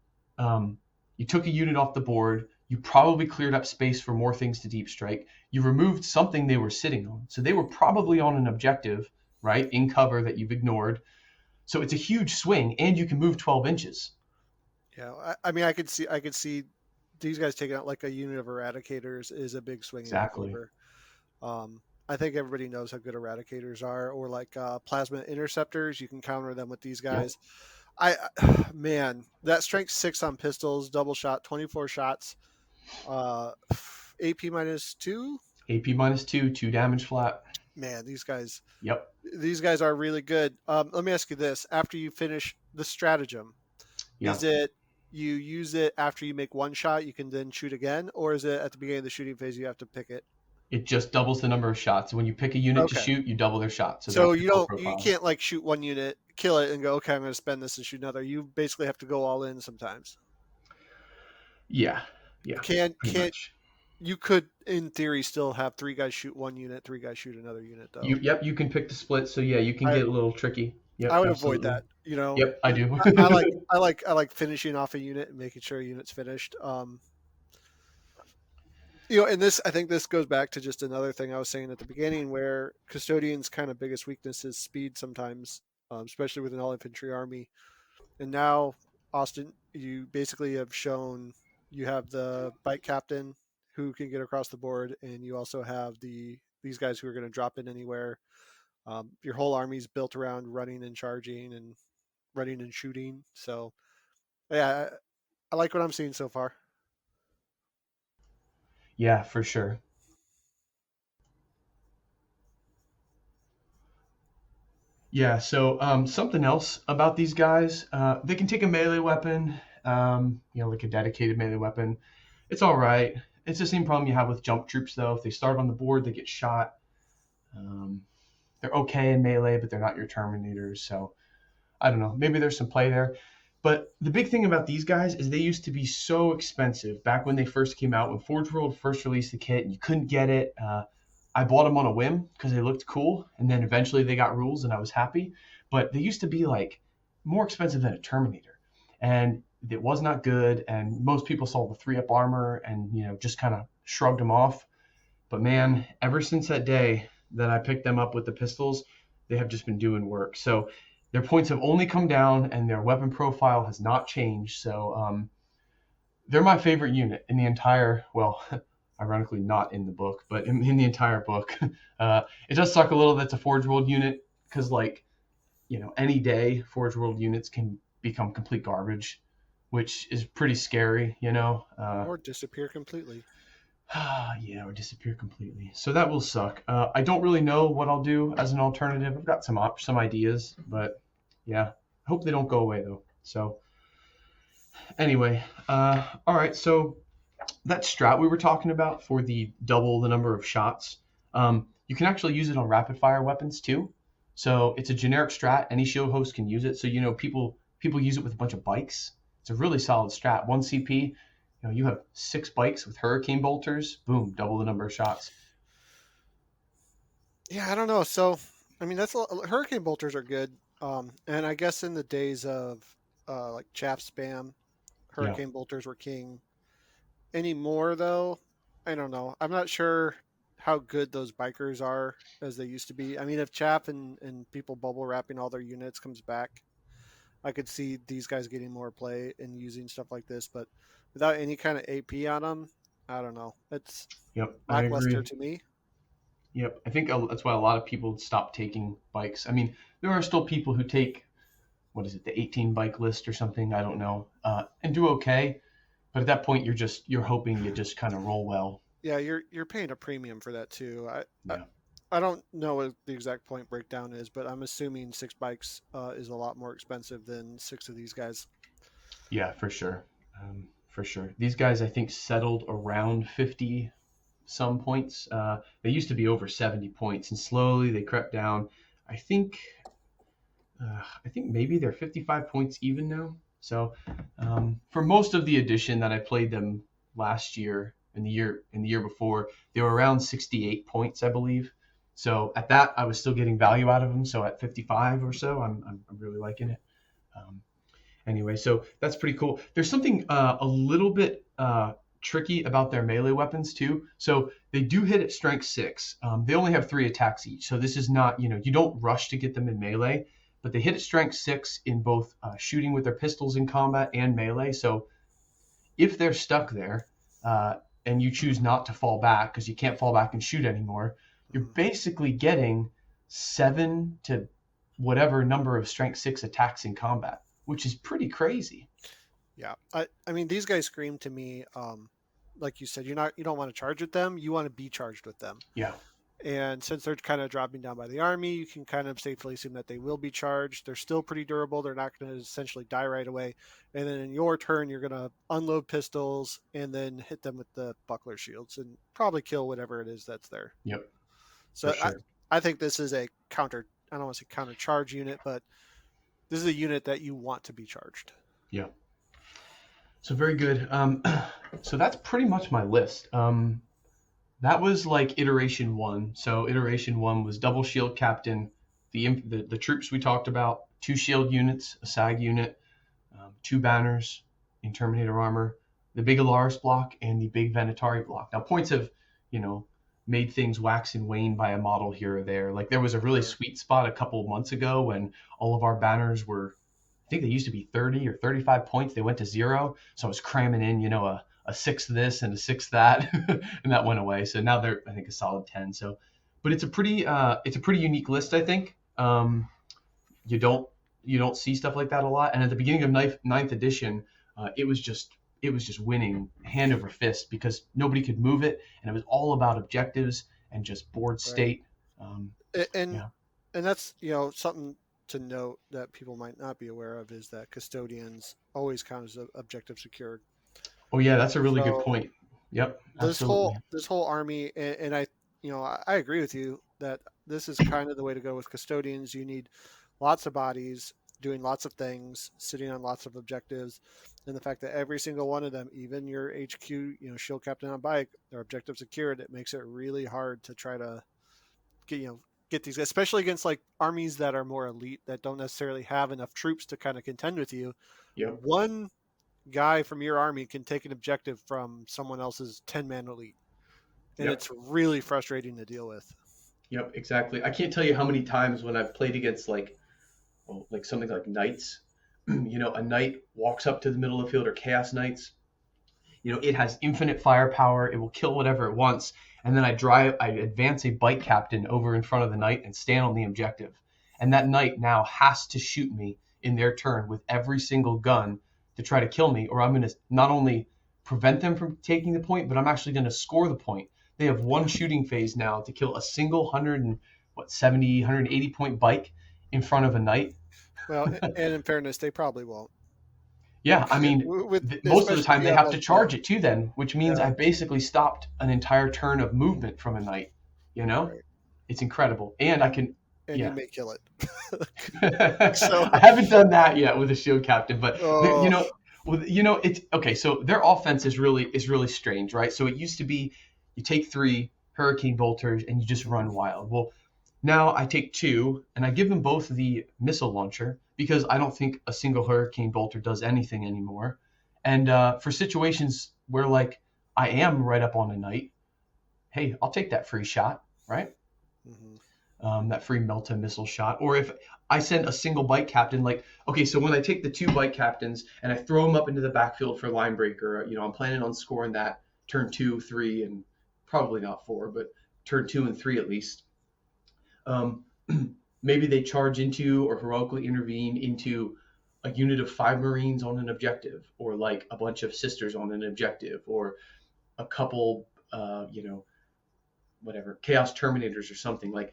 took a unit off the board, you probably cleared up space for more things to deep strike. You removed something they were sitting on, so they were probably on an objective, right, in cover that you've ignored. So it's a huge swing, and you can move 12 inches. Yeah, I mean, I could see these guys taking out like a unit of eradicators is a big swing in your Exactly. favor. I think everybody knows how good eradicators are, or like plasma interceptors. You can counter them with these Yep. guys. I man, that strength 6 on pistols, double shot, 24 shots, uh, AP -2. AP -2, 2 damage flat. Man, these guys, Yep. these guys are really good. Let me ask you this: after you finish the stratagem, Yeah. is it you use it after you make one shot, you can then shoot again, or is it at the beginning of the shooting phase you have to pick it? It just doubles the number of shots. When you pick a unit to Okay. shoot, you double their shot. So they're So critical you profiles. can't like shoot one unit, kill it, and go, okay, I'm going to spend this and shoot another. You basically have to go all in sometimes. Yeah. Yeah. Pretty Can't much. you could in theory still have 3 guys shoot one unit, 3 guys shoot another unit though. Yep, you can pick the split. So yeah, you can I get a little tricky. I Yep, would avoid absolutely. that. You know, Yep, I do. I like finishing off a unit and making sure a unit's finished. And this I think this goes back to just another thing I was saying at the beginning, where Custodian's kind of biggest weakness is speed sometimes, especially with an all infantry army. And now, Austin, you basically have shown you have the bike captain who can get across the board, and you also have these guys who are going to drop in anywhere. Your whole army's built around running and charging and running and shooting. So yeah, I like what I'm seeing so far. Yeah, for sure. Yeah, so something else about these guys, they can take a melee weapon, like a dedicated melee weapon. It's all right. It's the same problem you have with jump troops, though. If they start on the board, they get shot. Um, they're okay in melee, but they're not your Terminators. So I don't know. Maybe there's some play there. But the big thing about these guys is they used to be so expensive back when they first came out. When Forge World first released the kit and you couldn't get it, I bought them on a whim because they looked cool. And then eventually they got rules and I was happy. But they used to be like more expensive than a Terminator. And it was not good. And most people saw the 3-up armor and, just kind of shrugged them off. But man, ever since that day that I picked them up with the pistols, they have just been doing work. So their points have only come down, and their weapon profile has not changed. So they're my favorite unit in the entire. Well, ironically, not in the book, but in the entire book. It does suck a little that it's a Forge World unit because, any day Forge World units can become complete garbage, which is pretty scary. Or disappear completely. Yeah, or disappear completely. So that will suck. I don't really know what I'll do as an alternative. I've got some ideas, but yeah, I hope they don't go away though. So anyway, all right. So that strat we were talking about for the double the number of shots, you can actually use it on rapid fire weapons too. So it's a generic strat. Any shield host can use it. So people use it with a bunch of bikes. It's a really solid strat. 1 CP. You have 6 bikes with hurricane bolters. Boom, double the number of shots. Yeah, I don't know. So I mean, hurricane bolters are good. And I guess in the days of like chaff spam, Yeah, hurricane bolters were king. Anymore though, I don't know. I'm not sure how good those bikers are as they used to be. I mean, if chaff and people bubble wrapping all their units comes back, I could see these guys getting more play and using stuff like this. But without any kind of AP on them, I don't know. It's yep, I lackluster agree. to me. Yep, I think that's why a lot of people stop taking bikes. I mean, there are still people who take, what is it, the 18 bike list or something, I don't know, and do okay. But at that point, you're hoping you just kind of roll well. Yeah, you're paying a premium for that too. Yeah. I don't know what the exact point breakdown is, but I'm assuming 6 bikes is a lot more expensive than 6 of these guys. Yeah, for sure. For sure. These guys, I think, settled around 50 some points. They used to be over 70 points, and slowly they crept down. I think I think maybe they're 55 points even now. So for most of the edition that I played them last year and the year before, they were around 68 points, I believe. So at that, I was still getting value out of them. So at 55 or so, I'm really liking it. Um, anyway, so that's pretty cool. There's something a little bit tricky about their melee weapons too. So they do hit at strength 6. They only have 3 attacks each. So this is not, you don't rush to get them in melee, but they hit at strength 6 in both shooting with their pistols in combat and melee. So if they're stuck there and you choose not to fall back because you can't fall back and shoot anymore, you're basically getting 7 to whatever number of strength 6 attacks in combat, which is pretty crazy. Yeah, I mean these guys scream to me, like you said, you don't want to charge with them, you want to be charged with them. Yeah. And since they're kind of dropping down by the army, you can kind of safely assume that they will be charged. They're still pretty durable. They're not going to essentially die right away. And then in your turn, you're going to unload pistols and then hit them with the buckler shields and probably kill whatever it is that's there. Yep. For So sure. I think this is a counter. I don't want to say counter charge unit, but this is a unit that you want to be charged. Yeah. So very good. So that's pretty much my list. That was like iteration 1. So iteration 1 was double shield captain, the troops we talked about, 2 shield units, a side unit, 2 banners in Terminator armor, the big Alaris block, and the big Venatari block. Now points have, made things wax and wane by a model here or there. Like there was a really Sure. sweet spot a couple of months ago when all of our banners were, I think they used to be 30 or 35 points. They went to 0. So I was cramming in, a 6 this and a 6 that, and that went away. So now they're, I think, a solid 10. So, but it's a pretty unique list, I think. You don't see stuff like that a lot. And at the beginning of ninth edition, it was just winning hand over fist because nobody could move it, and it was all about objectives and just board Right. state. And Yeah. and that's something to note that people might not be aware of is that custodians always count as objective secured. Oh yeah, that's a really good So point. Yep, this absolutely. whole army, and I agree with you that this is kind of the way to go with custodians. You need lots of bodies doing lots of things, sitting on lots of objectives, and the fact that every single one of them, even your HQ, shield captain on bike, their objective secured, it makes it really hard to try to get these, especially against like armies that are more elite that don't necessarily have enough troops to kind of contend with you. Yep. One guy from your army can take an objective from someone else's 10-man elite, and Yep. it's really frustrating to deal with. Yep. Exactly. I can't tell you how many times when I've played against like something like knights, a knight walks up to the middle of the field or chaos knights. It has infinite firepower. It will kill whatever it wants. And then I advance a bike captain over in front of the knight and stand on the objective. And that knight now has to shoot me in their turn with every single gun to try to kill me, or I'm going to not only prevent them from taking the point, but I'm actually going to score the point. They have one shooting phase now to kill a single 180 point bike in front of a knight. Well, and in fairness, they probably won't. Yeah, I mean, With most of the especially if time you they have have to like yeah, charge it to then, which means yeah, I basically stopped an entire turn of movement from a knight. You know, right, it's incredible, and I and can, you yeah. may kill it. So, I haven't done that yet with a shield captain, but oh, it's okay. So their offense is really strange, right? So it used to be you take 3 hurricane bolters and you just run wild. Well, now I take 2 and I give them both the missile launcher because I don't think a single hurricane bolter does anything anymore. And for situations where like I am right up on a knight, hey, I'll take that free shot, right? mhm. That free Melta missile shot. Or if I send a single bike captain, like, okay, so when I take the 2 bike captains and I throw them up into the backfield for line breaker, I'm planning on scoring that turn 2, 3, and probably not 4, but turn 2 and 3 at least. Um, maybe they charge into or heroically intervene into a unit of 5 Marines on an objective, or like a bunch of sisters on an objective, or a couple, whatever, Chaos Terminators or something. Like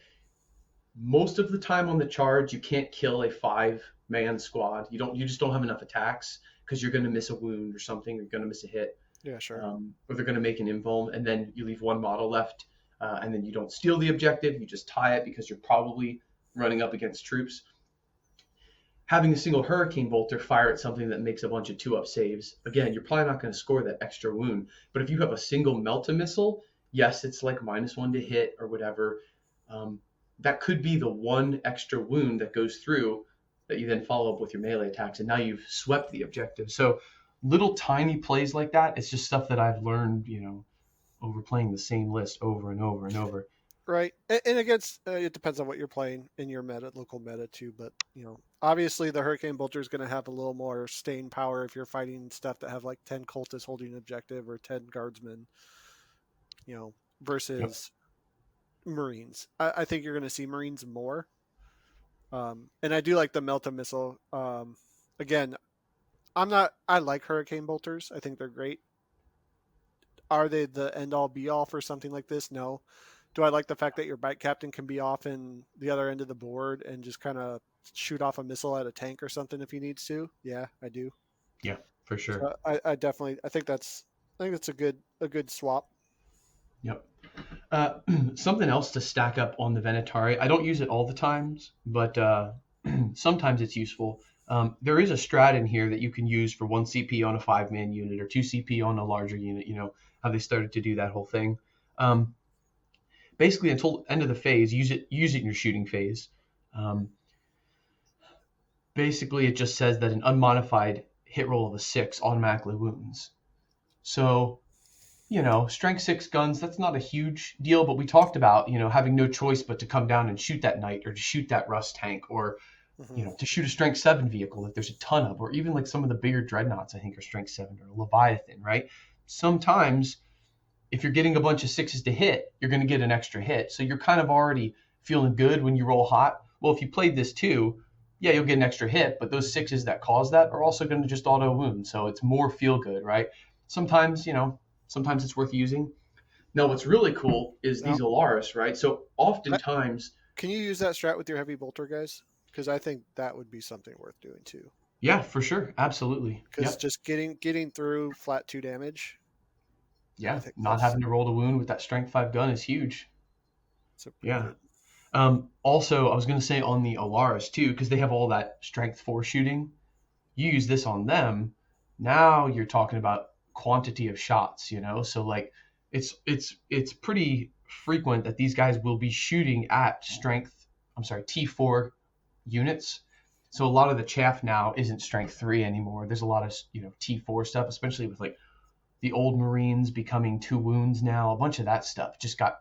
most of the time on the charge, you can't kill a 5-man squad. You just don't have enough attacks because you're going to miss a wound or something. You're going to miss a hit, Yeah, sure. or they're going to make an invuln, and then you leave one model left, and then you don't steal the objective. You just tie it because you're probably running up against troops. Having a single hurricane bolter fire at something that makes a bunch of 2-up saves, again, you're probably not going to score that extra wound. But if you have a single melt missile, yes, it's like -1 to hit or whatever. That could be the one extra wound that goes through that you then follow up with your melee attacks, and now you've swept the objective. So little tiny plays like that, it's just stuff that I've learned, over playing the same list over and over and over. Right, and against it depends on what you're playing in your local meta too. But obviously the Hurricane Bolter is going to have a little more staying power if you're fighting stuff that have like 10 cultists holding an objective or 10 guardsmen, Yep. versus Marines. I think you're going to see Marines more, and I do like the Melta missile. Again, I like Hurricane Bolters. I think they're great. Are they the end all be all for something like this? No. Do I like the fact that your bike captain can be off in the other end of the board and just kind of shoot off a missile at a tank or something if he needs to? Yeah, I do. Yeah, for sure. So I definitely I think that's a good swap. Yep. Something else to stack up on the Venatari. I don't use it all the times, but sometimes it's useful. There is a strat in here that you can use for 1 CP on a 5-man unit or 2 CP on a larger unit. You know how they started to do that whole thing. Basically, until end of the phase, use it in your shooting phase. Basically, it just says that an unmodified hit roll of a 6 automatically wounds. So, strength 6 guns, that's not a huge deal, but we talked about, having no choice but to come down and shoot that knight or to shoot that rust tank or, to shoot a strength 7 vehicle that there's a ton of, or even like some of the bigger dreadnoughts, I think, are strength 7 or Leviathan, right? Sometimes if you're getting a bunch of 6s to hit, you're going to get an extra hit. So you're kind of already feeling good when you roll hot. Well, if you played this too, yeah, you'll get an extra hit, but those 6s that cause that are also going to just auto wound. So it's more feel good, right? Sometimes it's worth using. Now, what's really cool is Now, these Alaris, right? So oftentimes, can you use that strat with your heavy bolter guys? Because I think that would be something worth doing too. yeah, for sure, absolutely, Because yep, just getting through flat 2 damage, I yeah, think not having to roll the wound with that strength 5 gun is huge. that's a pretty Yeah. good. Also, I was going to say on the Alaris too, because they have all that strength 4 shooting. You use this on them, now you're talking about quantity of shots, So like it's pretty frequent that these guys will be shooting at T4 units. So a lot of the chaff now isn't strength 3 anymore. There's a lot of, T4 stuff, especially with like the old Marines becoming 2 wounds now. A bunch of that stuff just got,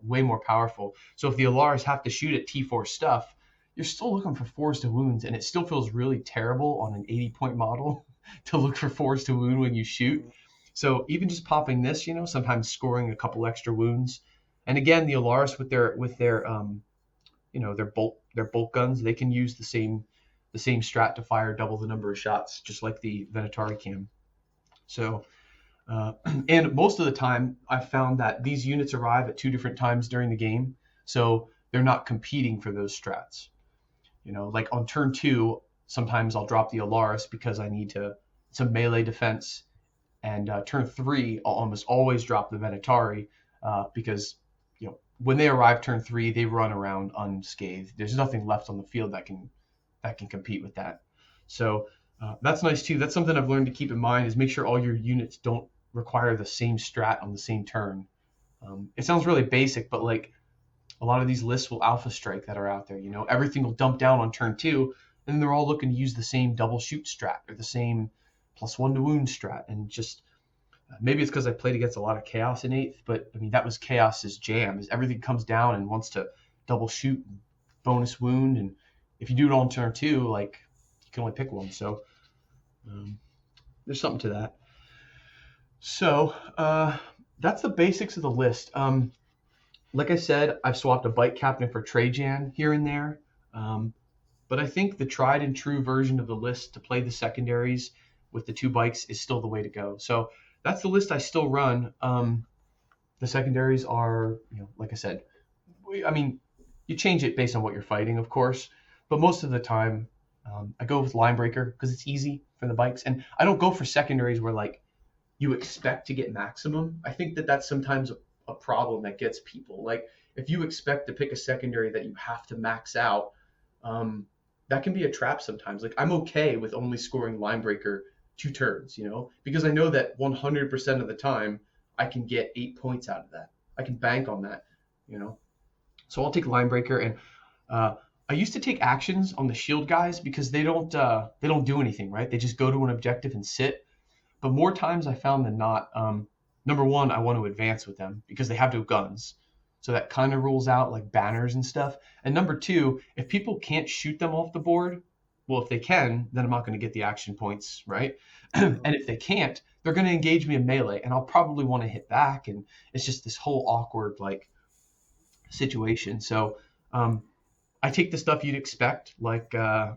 way more powerful. So if the Alaris have to shoot at T4 stuff, you're still looking for 4s to wounds, and it still feels really terrible on an 80-point model to look for 4s to wound when you shoot. Mhm. So even just popping this, sometimes scoring a couple extra wounds. And again, the Alaris with their their bolt guns, they can use the same strat to fire double the number of shots, just like the Venatari can. So and most of the time, I've found that these units arrive at 2 different times during the game, so they're not competing for those strats. Like on turn 2, sometimes I'll drop the Alaris because I need some melee defense, and turn 3, I'll almost always drop the Venatari because when they arrive turn 3, they run around unscathed. There's nothing left on the field that can compete with that. So that's nice too. That's something I've learned to keep in mind, is make sure all your units don't require the same strat on the same turn. It sounds really basic, but like a lot of these lists will alpha strike that are out there. Everything will dump down on turn 2, and they're all looking to use the same double shoot strat or the same +1 to wound strat. And just maybe it's because I played against a lot of chaos in 8th, but I mean that was chaos's jam. Is everything comes down and wants to double shoot, and bonus wound, and if you do it on turn 2, like you can only pick one. So there's something to that. So that's the basics of the list. Like I said, I've swapped a bike captain for Trajan here and there. but I think the tried and true version of the list to play the secondaries with the 2 bikes is still the way to go. So that's the list I still run. The secondaries are, like I said, I mean, you change it based on what you're fighting, of course, but most of the time, I go with line breaker because it's easy for the bikes, and I don't go for secondaries where like you expect to get maximum. I think that that's sometimes a problem that gets people. Like if you expect to pick a secondary that you have to max out, um, that can be a trap sometimes. Like I'm okay with only scoring line breaker 2 turns, because I know that 100% of the time I can get 8 points out of that. I can bank on that, you know. So I'll take line breaker, and uh, I used to take actions on the shield guys because they don't do anything, right? They just go to an objective and sit. But more times I found than not, number one, I want to advance with them because they have no guns. So that kind of rules out like banners and stuff. And number two, if people can't shoot them off the board, well, if they can, then I'm not going to get the action points, right? And Mhm. if they can't, they're going to engage me in melee, and I'll probably want to hit back. And it's just this whole awkward like situation. So um, I take the stuff you'd expect, like I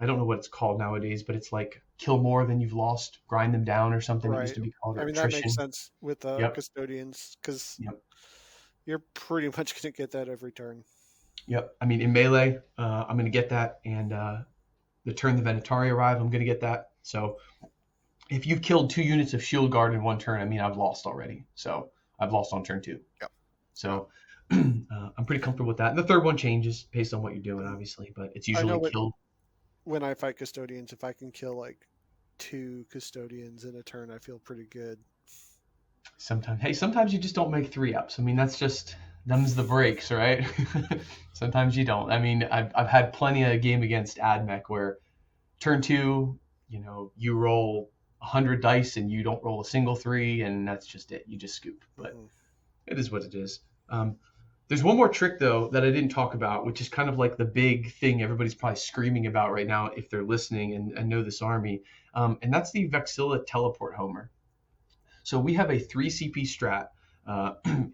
don't know what it's called nowadays, but it's like kill more than you've lost, grind them down or something. It used Right. to be called, I or mean, that makes attrition. sense with Yep, custodians because yep, you're pretty much going to get that every turn. yep. I mean, in melee, I'm going to get that, and the turn the Venatari arrive, I'm going to get that. So if you've killed 2 units of shield guard in 1 turn, I mean, I've lost already. So I've lost on turn 2. Yep. Yep. So I'm pretty comfortable with that. And the third one changes based on what you're doing, obviously, but it's I know usually kill. when I fight custodians, if I can kill like 2 custodians in a turn, I feel pretty good. Sometimes, hey, sometimes you just don't make 3 ups. I mean, that's just them's the breaks, right? Sometimes you don't. I mean, I've had plenty of game against AdMech where turn 2, you roll 100 dice and you don't roll a single 3, and that's just it. You just scoop. But Hmm. it is what it is. There's one more trick though that I didn't talk about, which is kind of like the big thing everybody's probably screaming about right now if they're listening and know this army, and that's the Vexilla Teleport Homer. So we have a 3 CP strat.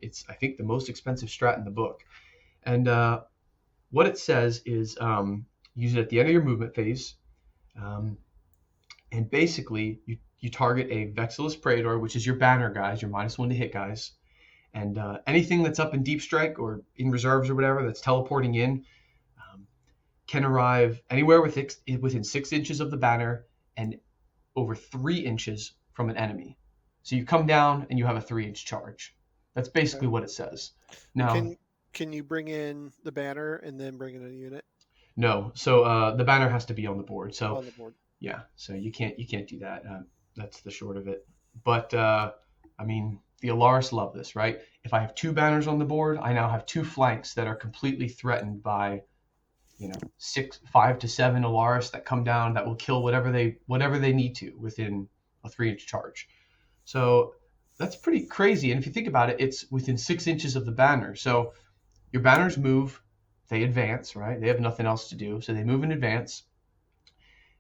It's, I think, the most expensive strat in the book. And what it says is use it at the end of your movement phase. Um, and basically, you target a Vexillus Praetor, which is your banner guys, your -1 to hit guys. And anything that's up in deep strike or in reserves or whatever that's teleporting in um, can arrive anywhere within 6 inches of the banner and over 3 inches from an enemy. So you come down and you have a 3 inch charge. That's Okay. basically what it says. Now, Can can you bring in the banner and then bring in a unit no. So the banner has to be on the board. So on the board? yeah. So you can't do that. That's the short of it. But I mean, the Alaris love this, right? If I have 2 banners on the board, I now have 2 flanks that are completely threatened by 5 to 7 Alaris that come down that will kill whatever they need to within a 3 inch charge. So that's pretty crazy. And if you think about it, it's within 6 inches of the banner. So your banners move, they advance, right? They have nothing else to do. So they move in advance.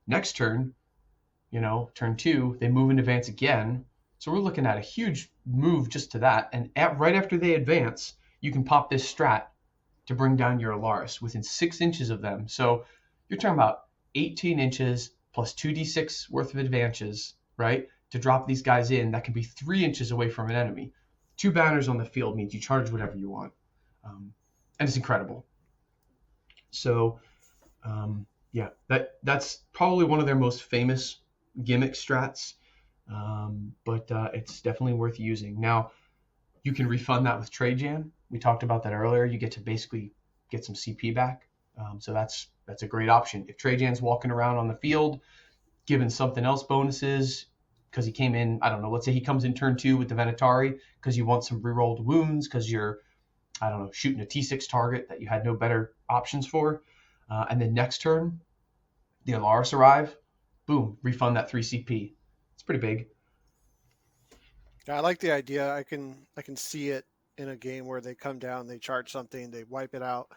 Next turn, turn 2, they move in advance again. So we're looking at a huge move just to that. And right after they advance, you can pop this strat to bring down your Alaris within 6 inches of them. So you're talking about 18 inches plus 2d6 worth of advances, right? To drop these guys in that can be 3 inches away from an enemy. 2 banners on the field means you charge whatever you want. And it's incredible. So, yeah, that's probably one of their most famous gimmick strats, but it's definitely worth using. Now, you can refund that with trade jam. We talked about that earlier. You get to basically get some CP back. So that's a great option. If trade jam's walking around on the field, giving something else bonuses because he came in, I don't know, let's say he comes in turn 2 with the Venatari because you want some rerolled wounds because you're, I don't know, shooting a T6 target that you had no better options for. And then next turn, the Alaris arrive, boom, refund that 3 CP. It's pretty big. Yeah, I like the idea. I can see it in a game where they come down, they charge something, they wipe it out,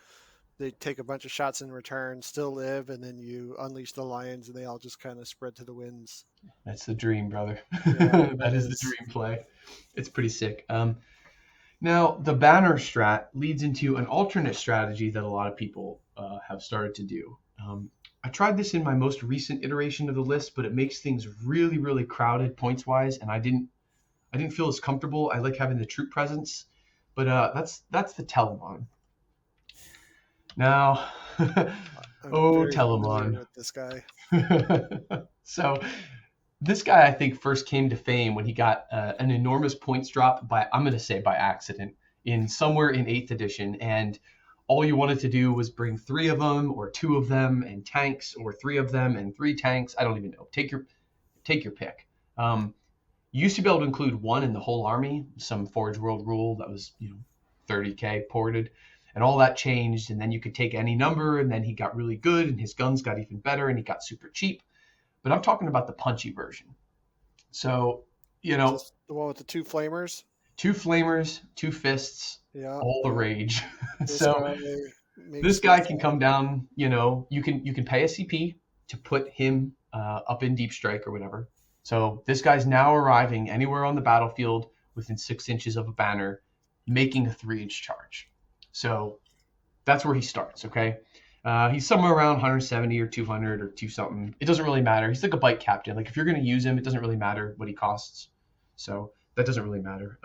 they take a bunch of shots in return, still live, and then you unleash the lions, and they all just kind of spread to the winds. That's the dream, brother. Yeah, That that is the is. dream play. It's pretty sick. Now, the banner strat leads into an alternate strategy that a lot of people have started to do. I tried this in my most recent iteration of the list, but it makes things really, really crowded points wise, and I didn't feel as comfortable. I like having the troop presence, but that's the Telemon. Now, I'm oh very familiar Telemon. with this guy. So this guy, I think, first came to fame when he got an enormous points drop by, I'm going to say by accident, in somewhere in 8th edition. And all you wanted to do was bring 3 of them or 2 of them and tanks, or 3 of them and 3 tanks. I don't even know. Take your pick. You used to be able to include 1 in the whole army, some Forge World rule that was, 30k ported. And all that changed, and then you could take any number, and then he got really good, and his guns got even better, and he got super cheap. But I'm talking about the punchy version. So, Is this the one with the 2 flamers? 2 flamers, 2 fists, Yeah, all the yeah. rage. This So guy this makes me guy can sad. come down. You can pay a CP to put him up in deep strike or whatever. So this guy's now arriving anywhere on the battlefield within 6 inches of a banner, making a 3-inch charge. So that's where he starts. Okay. He's somewhere around 170 or 200 or 2 something. It doesn't really matter. He's like a bike captain. Like if you're going to use him, it doesn't really matter what he costs. So that doesn't really matter.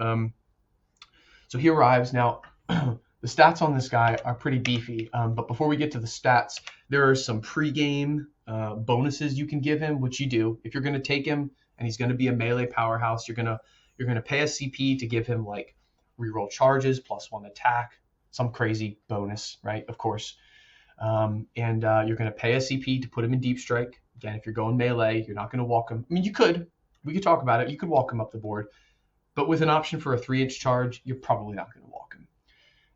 So he arrives. Now, the stats on this guy are pretty beefy. But before we get to the stats, there are some pregame bonuses you can give him, which you do. If you're going to take him and he's going to be a melee powerhouse, you're gonna pay a CP to give him like reroll charges, +1 attack, some crazy bonus, right? Of course. And you're going to pay a CP to put him in deep strike. Again, if you're going melee, you're not going to walk him. I mean, you could. We could talk about it. You could walk him up the board. But with an option for a 3-inch charge, you're probably not going to walk him.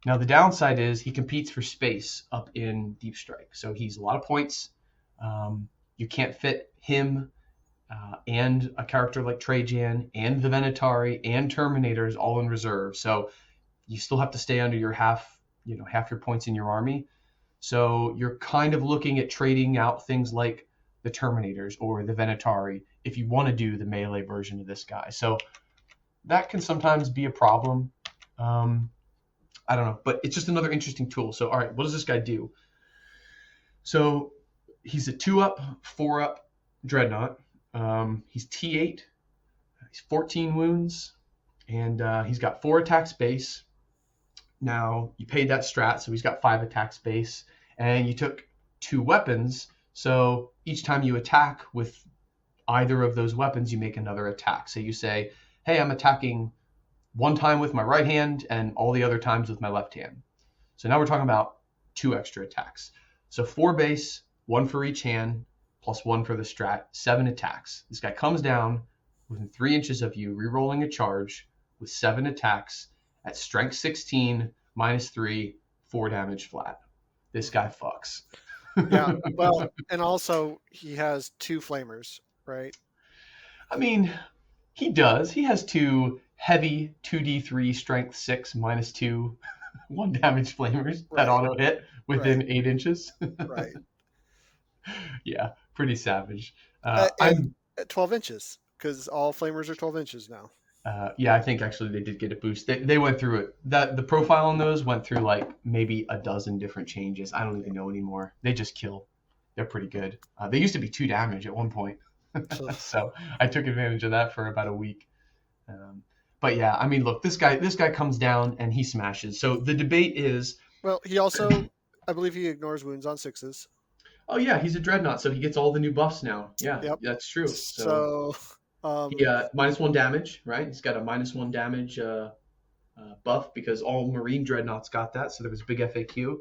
Now, the downside is he competes for space up in deep strike. So he's a lot of points. You can't fit him and a character like Trajan and the Venatari and Terminators all in reserve. So you still have to stay under your half your points in your army. So you're kind of looking at trading out things like the Terminators or the Venatari if you want to do the melee version of this guy. So that can sometimes be a problem. I don't know, but it's just another interesting tool. So, all right, what does this guy do? So he's a 2-up, 4-up Dreadnought. He's T8. He's 14 wounds, and he's got 4 attacks base. Now, you paid that strat, so he's got 5 attacks base, and you took 2 weapons, so each time you attack with either of those weapons, you make another attack. So you say, hey, I'm attacking 1 time with my right hand and all the other times with my left hand. So now we're talking about 2 extra attacks. So 4 base, 1 for each hand, +1 for the strat, 7 attacks. This guy comes down within 3 inches of you, re-rolling a charge with 7 attacks at strength 16, -3, 4 damage flat. This guy fucks. Yeah. Well, and also he has 2 flamers, right? I mean, he does. He has 2 heavy 2d3 strength 6 -2 1 damage flamers that Right. auto hit Right. within 8 inches. Right. Yeah, pretty savage. And I'm at 12 inches, because all flamers are 12 inches now. Yeah, I think actually they did get a boost. They went through it. That the profile on those went through like maybe a dozen different changes. I don't even know anymore. They just kill. They're pretty good. They used to be 2 damage at one point, so I took advantage of that for about a week. Um, but yeah, I mean, look, this guy comes down and he smashes. So the debate is, Well, he also, I believe he ignores wounds on 6s. oh yeah, he's a dreadnought, so he gets all the new buffs now. Yeah, Yep. that's true. So So, he um, -1 damage, right? He's got a -1 damage buff because all Marine dreadnoughts got that. So there was a big FAQ.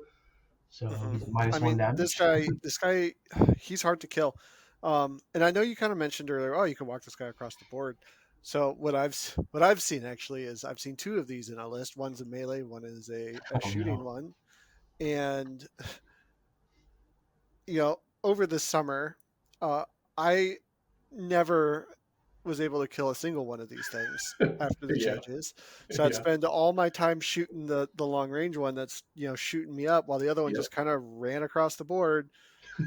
So mhm. he's a I -1 mean, this damage. guy, this guy, he's hard to kill. And I know you kind of mentioned earlier, oh, you can walk this guy across the board. So what I've seen actually is I've seen 2 of these in a list. One's a melee, one is a Oh shooting no. one. And over the summer, uh, I never was able to kill a single one of these things after the Yeah, changes. So I'd yeah, spend all my time shooting the long range one that's shooting me up, while the other one yeah. just kind of ran across the board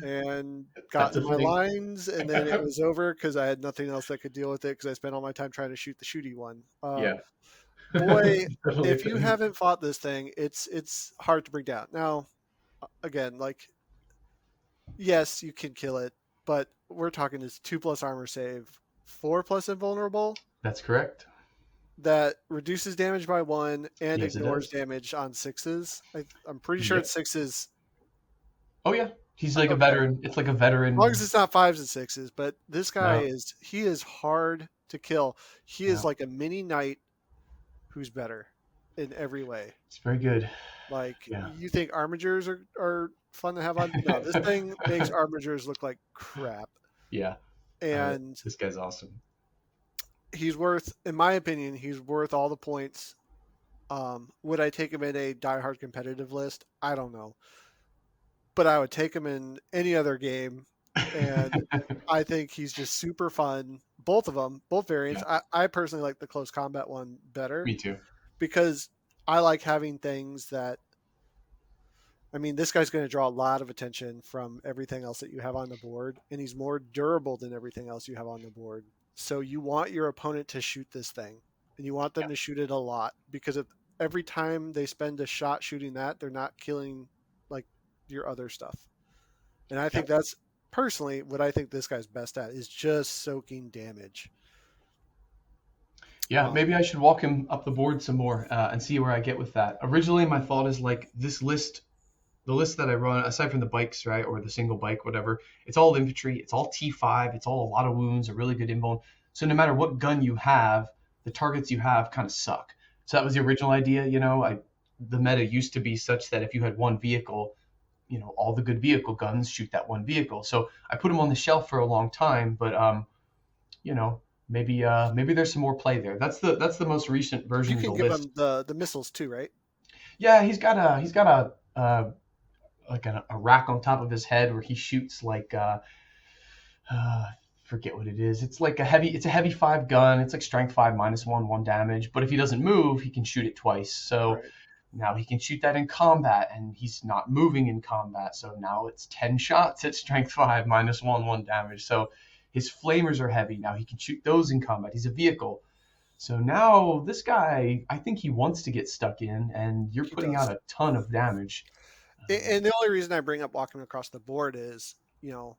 and got That's in a my thing. lines, and then it was over because I had nothing else that could deal with it because I spent all my time trying to shoot the shooty one. Yeah. Boy, Definitely a if you thing. haven't fought this thing, it's hard to bring down. Now, again, like yes, you can kill it, but we're talking is 2+ armor save, 4+ invulnerable. That's correct. That reduces damage by 1 and Yes, it ignores does. damage on 6s. I'm pretty sure it's Yep. 6s. Oh yeah, he's like a Okay, veteran. It's like a as long as veteran. it's not 5s and 6s. But this guy No, is hard to kill. He is no, like a mini knight who's better in every way. it's very good. Like Yeah. you think armigers are fun to have on? No, this thing makes armigers look like crap. Yeah. And This guy's awesome. he's worth, in my opinion, he's worth all the points. Would I take him in a diehard competitive list? I don't know, but I would take him in any other game, and I think he's just super fun. Both of them, both variants. Yeah, I personally like the close combat one better me too. because I like having things that. I mean, this guy's going to draw a lot of attention from everything else that you have on the board, and he's more durable than everything else you have on the board. So you want your opponent to shoot this thing, and you want them Yeah, to shoot it a lot because if every time they spend a shot shooting that, they're not killing like your other stuff. And I yeah, think that's personally what I think this guy's best at is just soaking damage. yeah. Um, Maybe I should walk him up the board some more and see where I get with that. Originally, my thought is like this list, the list that I run, aside from the bikes, right, or the single bike, whatever, it's all infantry, it's all T5, it's all a lot of wounds, a really good invuln. So no matter what gun you have, the targets you have kind of suck. So that was the original idea, you know. The meta used to be such that if you had one vehicle, you know, all the good vehicle guns shoot that one vehicle. So I put them on the shelf for a long time, but you know, maybe there's some more play there. That's the most recent you version of the can give list. him the missiles too, right? Yeah, he's got a like a rack on top of his head where he shoots like uh forget what it is. It's a heavy 5 gun. It's like strength 5 -1 damage, but if he doesn't move, he can shoot it twice. So Right. now he can shoot that in combat and he's not moving in combat. So now it's 10 shots at strength 5 -1 damage. So his flamers are heavy. Now he can shoot those in combat. He's a vehicle. So now this guy, I think he wants to get stuck in, and you're He putting out does. a ton of damage. And the only reason I bring up walking across the board is, you know,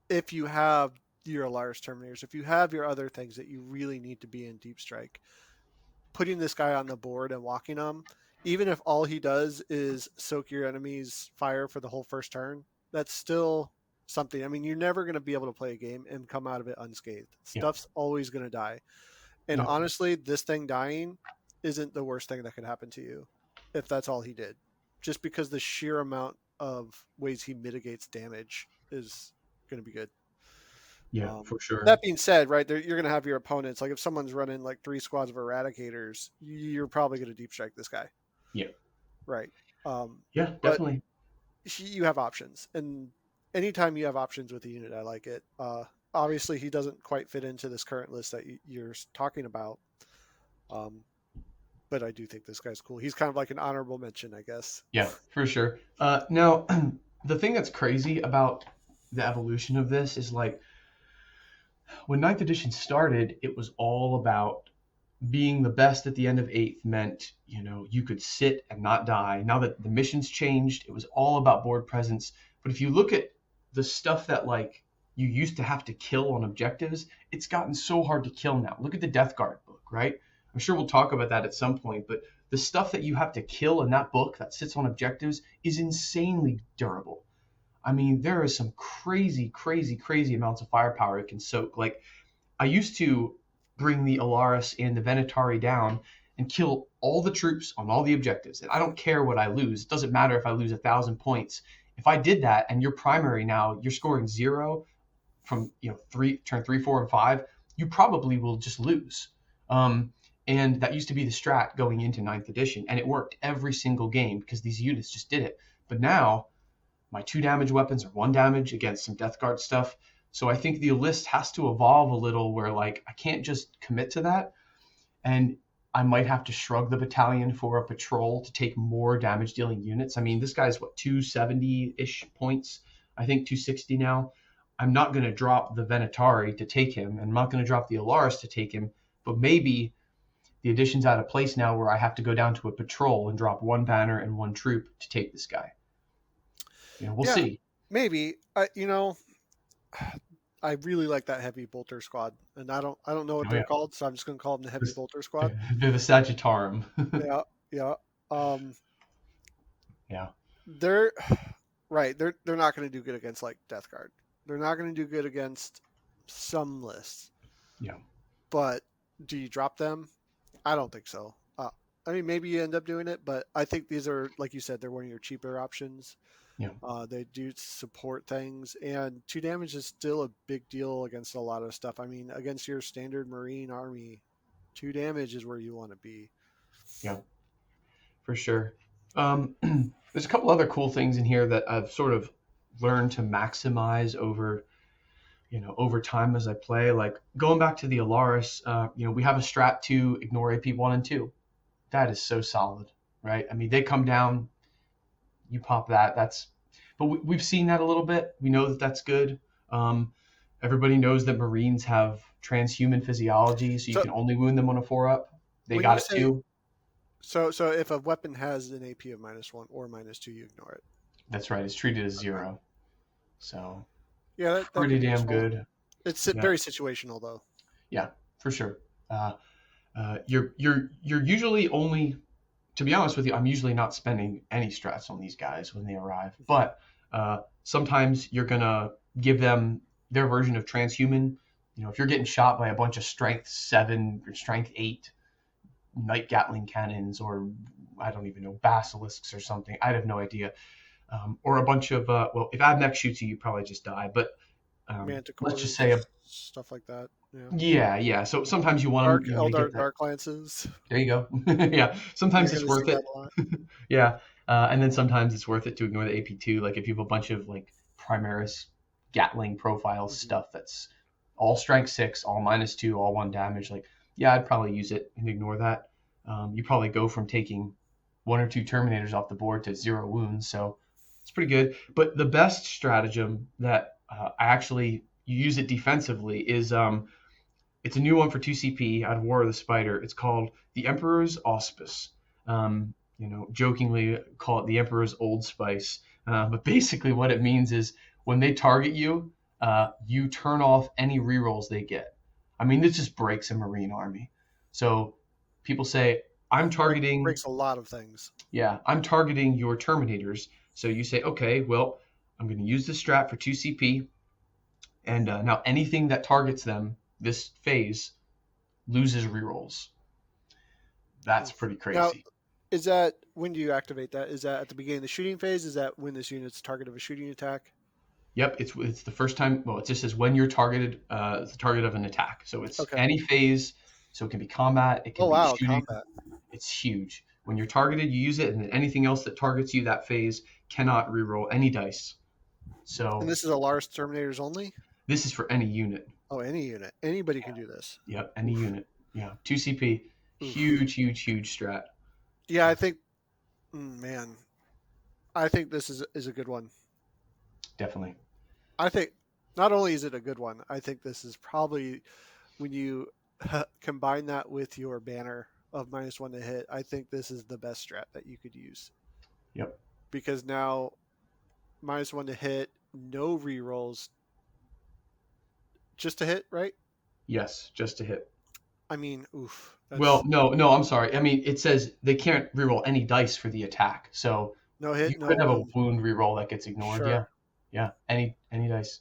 if you have your Alaris Terminators, if you have your other things that you really need to be in deep strike, putting this guy on the board and walking him, even if all he does is soak your enemy's fire for the whole first turn, that's still something. I mean, you're never going to be able to play a game and come out of it unscathed. Yeah, Stuff's always going to die. And no, honestly, this thing dying isn't the worst thing that could happen to you if that's all he did. Just because the sheer amount of ways he mitigates damage is going to be good. yeah, for sure. That being said, right, you're going to have your opponents. Like if someone's running like 3 squads of Eradicators, you're probably going to deep strike this guy, Yeah, right? yeah, But definitely. you have options, and anytime you have options with a unit, I like it. Obviously, he doesn't quite fit into this current list that you're talking about, um, but I do think this guy's cool. He's kind of like an honorable mention, I guess. Yeah, for sure. Now, the thing that's crazy about the evolution of this is like when ninth edition started, it was all about being the best at the end of eighth meant, you know, you could sit and not die. Now that the missions changed, it was all about board presence. But if you look at the stuff that like you used to have to kill on objectives, it's gotten so hard to kill now. Look at the Death Guard book, right? I'm sure we'll talk about that at some point, but the stuff that you have to kill in that book that sits on objectives is insanely durable. I mean, there is some crazy, crazy, crazy amounts of firepower it can soak. Like I used to bring the Alaris and the Venatari down and kill all the troops on all the objectives. And I don't care what I lose. It doesn't matter if I lose 1,000 points. If I did that and you're primary now, you're scoring 0 from turn 3, 4, and 5, you probably will just lose. And that used to be the strat going into ninth edition, and it worked every single game because these units just did it. But now my 2 damage weapons are 1 damage against some Death Guard stuff. So I think the list has to evolve a little where like I can't just commit to that. And I might have to shrug the battalion for a patrol to take more damage dealing units. I mean, this guy's what, 270-ish points? I think 260 now. I'm not going to drop the Venatari to take him, and I'm not going to drop the Alaris to take him, but maybe the addition's out of place now where I have to go down to a patrol and drop 1 banner and 1 troop to take this guy. You know, we'll Yeah, see. maybe I really like that heavy bolter squad, and I don't know what Oh they're yeah, called, so I'm just gonna call them the heavy This- bolter squad. they're the Sagittarum. Yeah, yeah. Um, Yeah, they're right. They're not gonna do good against like Death Guard. They're not gonna do good against some lists. yeah, But do you drop them? I don't think so. I mean, maybe you end up doing it, but I think these are, like you said, they're one of your cheaper options. yeah. They do support things, and 2 damage is still a big deal against a lot of stuff. I mean, against your standard Marine army, 2 damage is where you want to be. Yeah, for sure. There's a couple other cool things in here that I've sort of learned to maximize over time as I play. Like going back to the Alaris, we have a strat to ignore AP 1 and 2. That is so solid, right? I mean, they come down, you pop that. But we've seen that a little bit. We know that that's good. Um, Everybody knows that Marines have transhuman physiology, so you So can only wound them on a 4 up. They when you got it say too. so if a weapon has an AP of -1 or -2, you ignore it. That's right. It's treated as Okay. 0. So Yeah, that pretty could be damn useful. good. It's Yeah, very situational though. yeah, for sure. Uh, you're usually only, to be honest with you, I'm usually not spending any strats on these guys when they arrive. Mhm. But sometimes you're gonna give them their version of transhuman. If you're getting shot by a bunch of strength 7 or strength 8 night Gatling cannons, or I don't even know, basilisks or something. I have no idea. Or a bunch of well, if Abmech shoots you, you probably just die. But let's just say Manticores, stuff like that. Yeah. yeah, yeah. So sometimes you want them, to get that. Dark Lances. There you go. Yeah. Sometimes You're it's gonna see worth it. that a lot. Yeah. And then sometimes it's worth it to ignore the AP2. Like if you have a bunch of like Primaris Gatling profile Mhm. stuff that's all strength 6, all -2, all 1 damage. Like, yeah, I'd probably use it and ignore that. You probably go from taking 1 or 2 Terminators off the board to 0 wounds. So it's pretty good. But the best stratagem that I actually use it defensively is it's a new one for 2 CP out of War of the Spider. It's called the Emperor's Auspice. Jokingly call it the Emperor's Old Spice. But basically, what it means is when they target you, you turn off any rerolls they get. I mean, this just breaks a Marine army. So people say, I'm targeting, Breaks a lot of things. yeah, I'm targeting your Terminators. So you say, okay, well, I'm going to use this strat for 2 CP. And now anything that targets them this phase loses rerolls. That's Oof. pretty Now, crazy. is that when do you activate that? Is that at the beginning of the shooting phase? Is that when this unit's target of a shooting attack? Yep, it's the first time. Well, it just says when you're targeted, the target of an attack. So it's Okay. any phase. So it can be combat, it Oh can be wow, shooting. combat. It's huge. When you're targeted, you use it, and then anything else that targets you that phase cannot reroll any dice. And So this is a Lars Terminators only? this is for any unit. Oh, any unit. Anybody can do this. Yep, any Oof. unit. Yeah, 2 CP, Oof. huge, huge, huge strat. Yeah, I think man, I think this is a good one. Definitely. I think not only is it a good one, I think this is probably when you combine that with your banner of -1 to hit, I think this is the best strat that you could use Yep. because now -1 to hit, no rerolls, just to hit, right? Yes, just a hit. I mean, oof, Well, that's no, no, I'm sorry. I mean, it says they can't reroll any dice for the attack. So no you hit, no could have a wound. wound reroll that gets ignored. Yeah. Sure. Yeah. Any dice.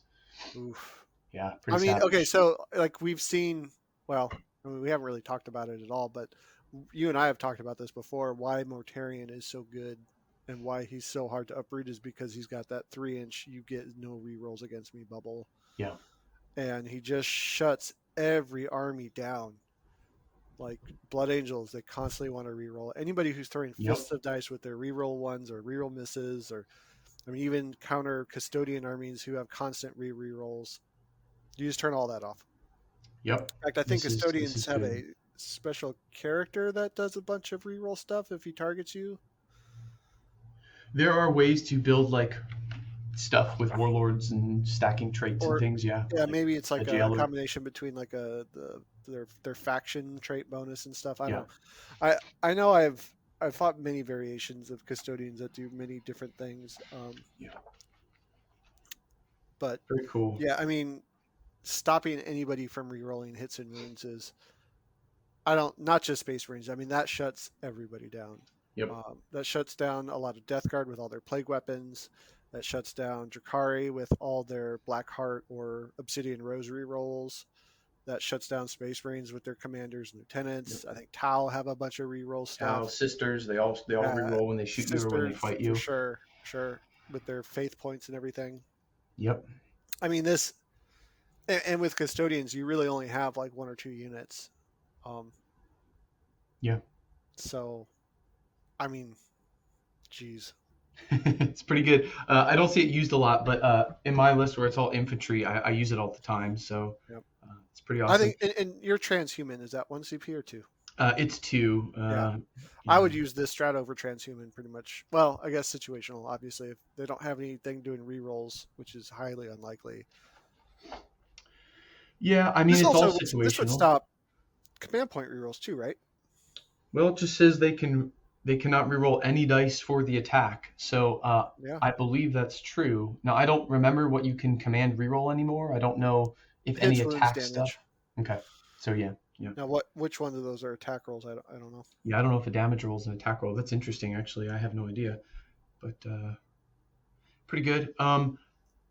Oof. Yeah, I pretty mean, okay, savage. so like we've seen, well, I mean, we haven't really talked about it at all, but you and I have talked about this before. Why Mortarion is so good and why he's so hard to uproot is because he's got that 3 inch you get no rerolls against me bubble, Yeah. and he just shuts every army down. Like Blood Angels, they constantly want to reroll. Anybody who's throwing Yep. fists of dice with their reroll ones or reroll misses, or I mean, even counter Custodian armies who have constant rerolls, you just turn all that off. Yep. In fact, I think This is Custodians have good. a special character that does a bunch of reroll stuff if he targets you. There are ways to build like stuff with warlords and stacking traits and Or things. Yeah. yeah, Like maybe it's a like a jailer. combination between like their faction trait bonus and stuff. I don't Yeah. know. I know I've fought many variations of custodians that do many different things. Yeah. But Very cool. yeah, I mean, stopping anybody from rerolling hits and wounds is, I don't, not just Space Marines. I mean, that shuts everybody down. Yep. That shuts down a lot of Death Guard with all their plague weapons. That shuts down Drakari with all their Black Heart or Obsidian Rosary rolls. That shuts down Space Marines with their commanders and Yep. lieutenants. I think Tau have a bunch of reroll Tau, stuff. sisters, they all Uh, reroll when they shoot you or when they Sisters fight for you. sure, sure, with their faith points and everything. Yep. I mean, this, and with Custodians, you really only have like one or two units. Um, Yeah. so, I mean, geez. It's pretty good. I don't see it used a lot, but in my list where it's all infantry, I use it all the time. So Yep. it's pretty I awesome. think, and you're transhuman. Is that one CP or two? It's two. Yeah. I would use this strat over transhuman pretty much. Well, I guess situational, obviously. If they don't have anything doing rerolls, which is highly unlikely. Yeah, I mean This it's all also this would situational. stop command point rerolls too, right? Well, it just says they cannot reroll any dice for the attack. So Yeah. I believe that's true. Now I don't remember what you can command reroll anymore. I don't know if any Hits, wounds, attack stuff. damage. Okay. So yeah, yeah. Now, which one of those are attack rolls? I don't know. Yeah, I don't know if a damage roll is an attack roll. That's interesting actually. I have no idea. But pretty good.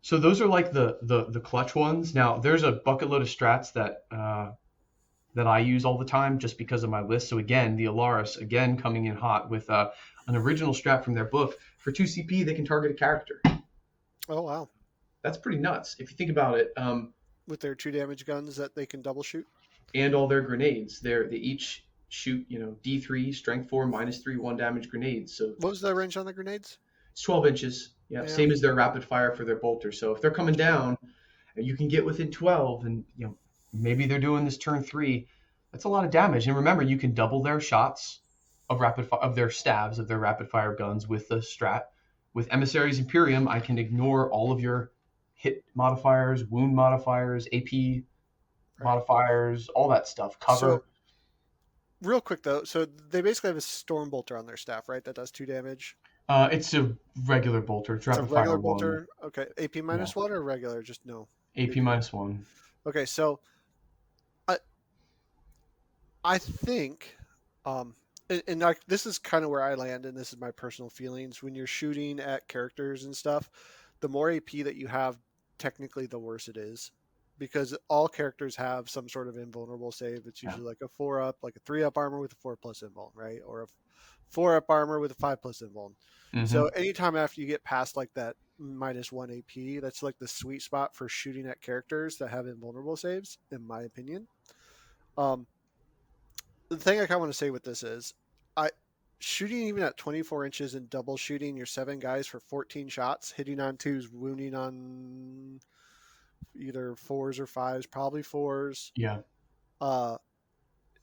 So those are like the clutch ones. Now there's a bucket load of strats that I use all the time just because of my list. So again, the Alaris again coming in hot with an original strat from their book. For 2 CP, they can target a character. Oh wow! That's pretty nuts if you think about it. With their 2 damage guns that they can double shoot. And all their grenades, they each shoot D3 strength 4 -3 1 damage grenades. So What was the range on the grenades? it's 12 inches. Yeah, Yeah. same as their rapid fire for their bolter. So if they're coming down, you can get within 12, and maybe they're doing this turn 3. That's a lot of damage. And remember, you can double their shots of their stabs of their rapid fire guns with the strat. With Emissaries Imperium, I can ignore all of your hit modifiers, wound modifiers, AP Right. modifiers, all that stuff. So Cover. real quick though, so they basically have a storm bolter on their staff, right? That does 2 damage. It's a regular bolter. It's It's a rapid fire regular 1. bolter. Okay, AP Yeah. -1 or regular? Just no. AP -1. Okay, so I I think, and like this is kind of where I land, and this is my personal feelings. When you're shooting at characters and stuff, the more AP that you have, technically, the worse it is, because all characters have some sort of invulnerable save. It's Yeah. usually like a 4-up, like a 3-up armor with a 4+ invuln, right? Or a 4-up armor with a 5+ invuln. So Mm-hmm. anytime after you get past like that -1 AP, that's like the sweet spot for shooting at characters that have invulnerable saves, in my opinion. Um, the thing I kind of want to say with this is, I shooting even at 24 inches and double shooting your 7 guys for 14 shots, hitting on 2s, wounding on either 4s or 5s, probably 4s. Yeah. Uh,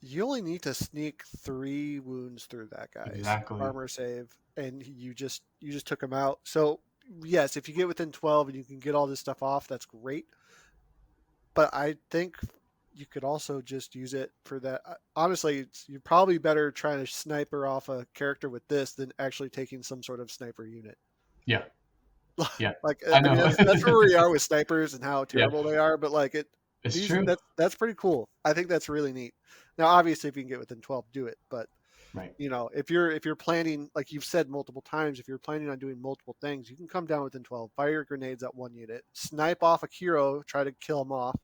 you only need to sneak 3 wounds through that guy's Exactly. armor save, and you just took him out. So yes, if you get within 12 and you can get all this stuff off, that's great. But I think you could also just use it for that. Honestly, you're probably better trying to sniper off a character with this than actually taking some sort of sniper unit. Yeah. Yeah. Like, I I mean, know. that's where we are with snipers and how Yeah. terrible they are. But like It's true. that's pretty cool. I think that's really neat. Now, obviously, if you can get within 12, do it. But Right. if you're planning, like you've said multiple times, if you're planning on doing multiple things, you can come down within 12, fire your grenades at one unit, snipe off a hero, try to kill him off,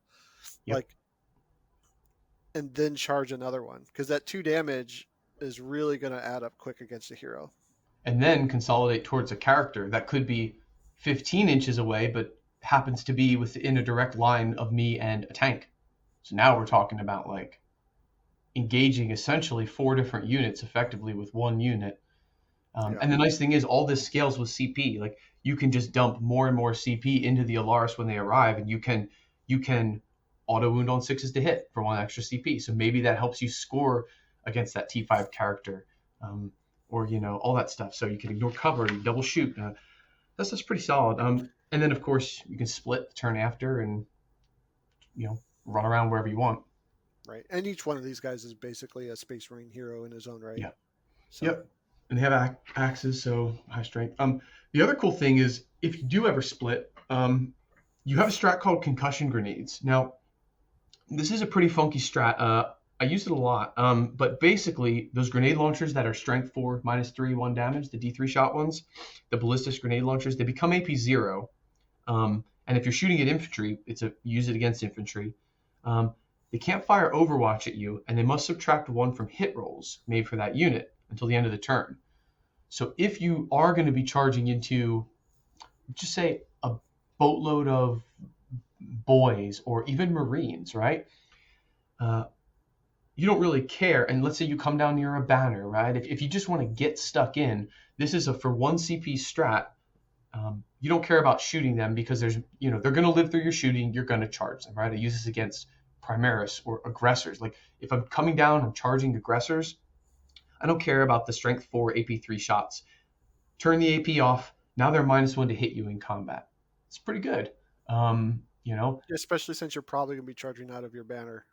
Yep. like, and then charge another one, because that 2 damage is really going to add up quick against a hero. And then consolidate towards a character that could be 15 inches away, but happens to be within a direct line of me and a tank. So now we're talking about like engaging essentially 4 different units effectively with 1 unit. Yeah. And the nice thing is all this scales with CP. Like you can just dump more and more CP into the Alaris when they arrive, and you can auto wound on 6s to hit for 1 extra CP. So maybe that helps you score against that T5 character, or all that stuff. So you can ignore cover, you double shoot. That's pretty solid. And then of course you can split the turn after and run around wherever you want. Right. And each one of these guys is basically a Space Marine hero in his own right. Yeah. So. Yep. And they have axes, so high strength. The other cool thing is if you do ever split, You have a strat called concussion grenades. Now, this is a pretty funky strat. I use it a lot. But basically, those grenade launchers that are strength 4, -3, 1 damage, the D3 shot ones, the ballistic grenade launchers, they become AP 0. And if you're shooting at infantry, use it against infantry. Um, they can't fire Overwatch at you, and they must subtract 1 from hit rolls made for that unit until the end of the turn. So if you are going to be charging into, just say, a boatload of boys or even Marines, right? Uh, you don't really care. And let's say you come down near a banner, right? If you just want to get stuck in, this is a for 1 CP strat. You don't care about shooting them because they're going to live through your shooting. You're going to charge them, right? I use this against Primaris or aggressors. Like if I'm coming down, I'm charging aggressors. I don't care about the strength 4 AP3 shots. Turn the AP off. Now they're -1 to hit you in combat. It's pretty good. You know, Especially since you're probably going to be charging out of your banner.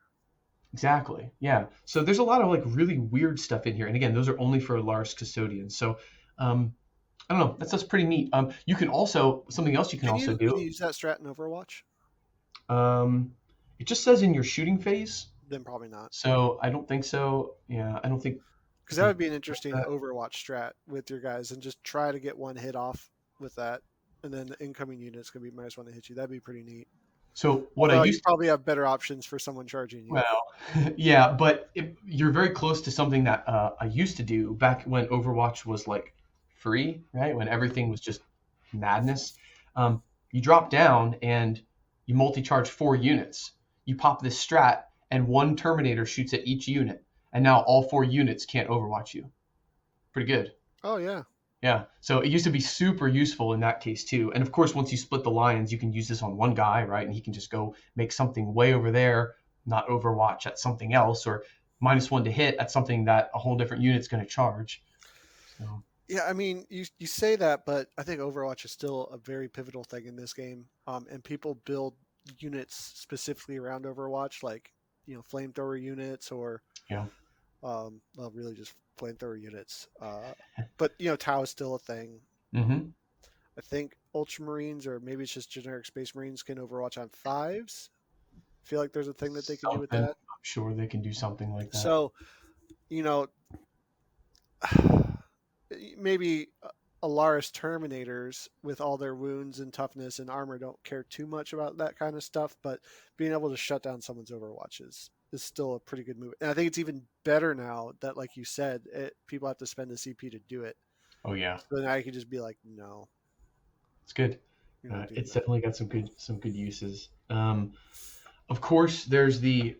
exactly. Yeah. So there's a lot of like really weird stuff in here. And again, those are only for Lars Custodians. So I don't know. That's pretty neat. You can also something else you can also Can do. you use that strat in Overwatch? Um, it just says in your shooting phase. Then probably not. So I don't think so. Yeah, I don't think I Because that can would be an get interesting that. Overwatch strat with your guys, and just try to get one hit off with that, and then the incoming unit's gonna be -1 to hit you. That'd be pretty neat. So what I Although you used probably have better options for someone charging you. well, yeah, but you're very close to something that I used to do back when Overwatch was like free, right? When everything was just madness. You drop down and you multi-charge 4 units. You pop this strat, and 1 Terminator shoots at each unit, and now all 4 units can't Overwatch you. Pretty good. Oh yeah. Yeah. So it used to be super useful in that case too. And of course, once you split the lines, you can use this on one guy, right? And he can just go make something way over there, not Overwatch at something else, or -1 to hit at something that a whole different unit's going to charge. So Yeah, I mean, you say that, but I think Overwatch is still a very pivotal thing in this game. And people build units specifically around Overwatch, like flamethrower units or yeah. well, really just flamethrower units. But Tau is still a thing. Mm-hmm. I think Ultramarines or maybe it's just generic Space Marines can Overwatch on 5s. I feel like there's a thing that they can do with Something. that. I'm sure they can do something like that. So you know, maybe Alaris Terminators with all their wounds and toughness and armor don't care too much about that kind of stuff, but being able to shut down someone's Overwatch is still a pretty good move. And I think it's even better now that, like you said, people have to spend the CP to do it. Oh yeah, So now you can just be like, no, it's good. you're not doing It's that. definitely got some good uses. Of course, there's the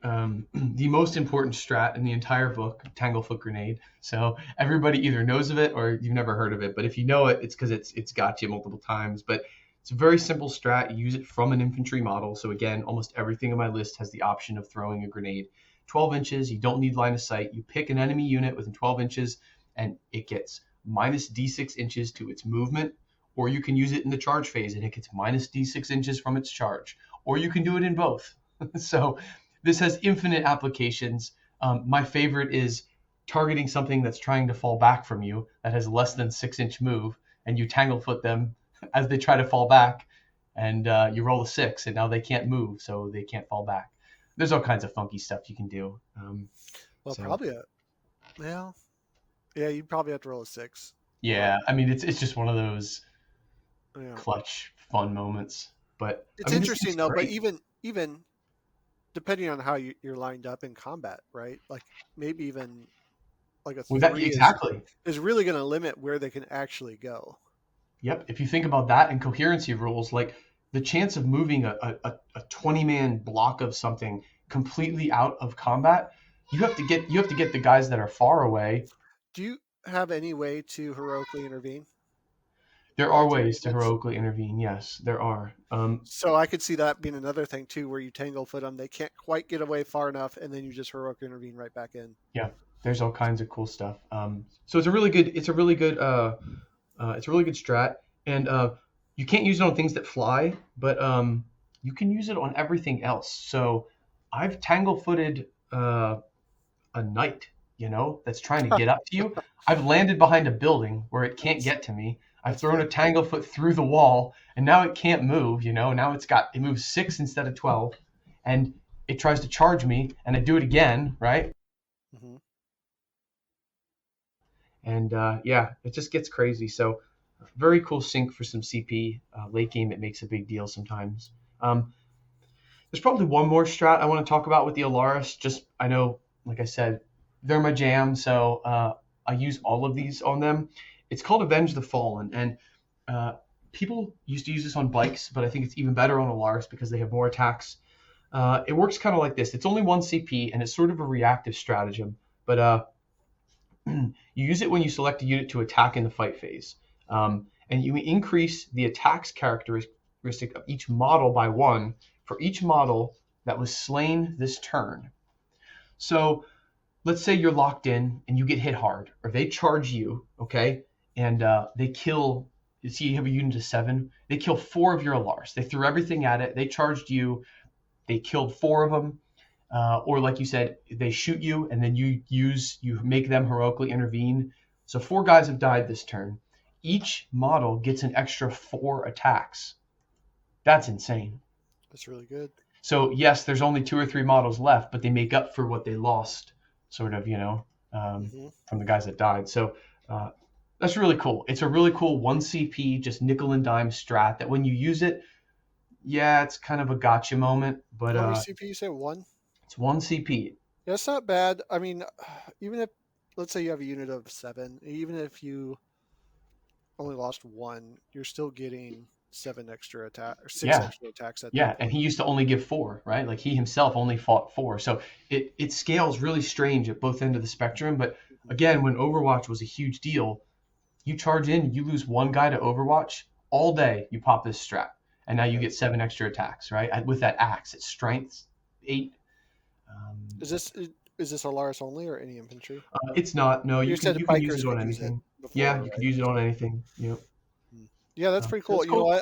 the most important strat in the entire book, Tanglefoot Grenade. So everybody either knows of it or you've never heard of it. But if you know it, it's because it's got you multiple times. But it's a very simple strat. You use it from an infantry model. So again, almost everything on my list has the option of throwing a grenade. 12 inches, you don't need line of sight. You pick an enemy unit within 12 inches, and it gets -d6 inches to its movement. Or you can use it in the charge phase, and it gets -d6 inches from its charge. Or you can do it in both. So this has infinite applications. My favorite is targeting something that's trying to fall back from you that has less than 6 inch move, and you tanglefoot them as they try to fall back, and you roll a 6, and now they can't move, so they can't fall back. There's all kinds of funky stuff you can do. Well, So probably well, yeah, you probably have to roll a 6. But yeah, I mean it's just one of those yeah, clutch fun moments. But I it's mean this interesting game's though. But great. even depending on how you're lined up in combat, right? Like maybe even like a With that 3 is exactly. is really going to limit where they can actually go. Yep. If you think about that and coherency rules, like the chance of moving a 20-man block of something completely out of combat, you have to get the guys that are far away. Do you have any way to heroically intervene There are with your ways to units? heroically intervene. Yes, there are. So I could see that being another thing too, where you tangle foot them, they can't quite get away far enough, and then you just heroically intervene right back in. Yeah, there's all kinds of cool stuff. So it's a really good strat, and you can't use it on things that fly, but you can use it on everything else. So I've tangle-footed a knight, that's trying to get up to you. I've landed behind a building where it can't Nice. get to me. I've That's thrown a very cool. tanglefoot through the wall, and now it can't move. Now it moves 6 instead of 12, and it tries to charge me, and I do it again, right? Hmm. And yeah, it just gets crazy. So very cool sync for some CP. Late game, it makes a big deal sometimes. There's probably one more strat I want to talk about with the Alaris. Just I know, like I said, they're my jam, so I use all of these on them. It's called Avenge the Fallen, and uh, people used to use this on bikes, but I think it's even better on Alaris because they have more attacks. It works kind of like this. It's only one CP, and it's sort of a reactive stratagem, but you use it when you select a unit to attack in the fight phase. And you increase the attacks characteristic of each model by 1 for each model that was slain this turn. So let's say you're locked in and you get hit hard, or they charge you, okay, and they kill. You see, you have a unit of 7. They kill 4 of your Alars. They threw everything at it. They charged you. They killed 4 of them. Or like you said, they shoot you and then you make them heroically intervene. So 4 guys have died this turn. Each model gets an extra 4 attacks. That's insane. That's really good. So yes, there's only 2 or 3 models left, but they make up for what they lost, sort of, Hmm. from the guys that died. So uh, that's really cool. It's a really cool 1 CP, just nickel and dime strat that when you use it, yeah, it's kind of a gotcha moment, but How many CP you say? One? it's 1 CP. Yeah, it's not bad. I mean, even if, let's say you have a unit of 7, even if you only lost one, you're still getting 7 extra attack or 6 Yeah, extra attacks at that yeah, and point. he used to only give 4, right? Like he himself only fought 4. So it scales really strange at both ends of the spectrum. But Mhm. again, when Overwatch was a huge deal, you charge in, you lose 1 guy to Overwatch all day. You pop this strat, and now you Yeah. get 7 extra attacks, right? With that axe, it's strength 8. Is this is this Alaris only or any infantry? It's not. No, You said you can use bikers it on could use it anything. Yeah, before, you could right? use it on So, anything. Yep. yeah, that's pretty So cool. it's cool.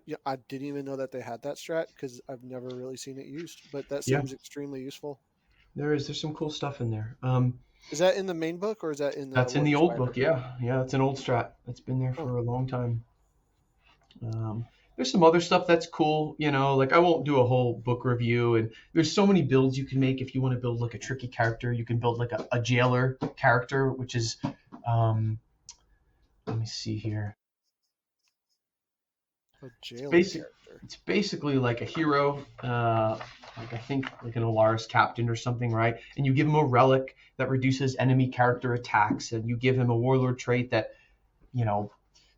Yeah, I didn't even know that they had that strat because I've never really seen it used. But that Yeah, seems extremely useful. there's some cool stuff in there. Is that in the main book or is that in the That's in War of the the old Spider? book. Yeah, yeah, that's an old strat. That's been there Oh, for a long time. There's some other stuff that's cool, like I won't do a whole book review. And there's so many builds you can make if you want to build like a tricky character. You can build like a jailer character, which is, um, let me see here. a It's jailer basic. character. It's basically like a hero, like I think like an Alaris captain or something, right? And you give him a relic that reduces enemy character attacks, and you give him a warlord trait that you know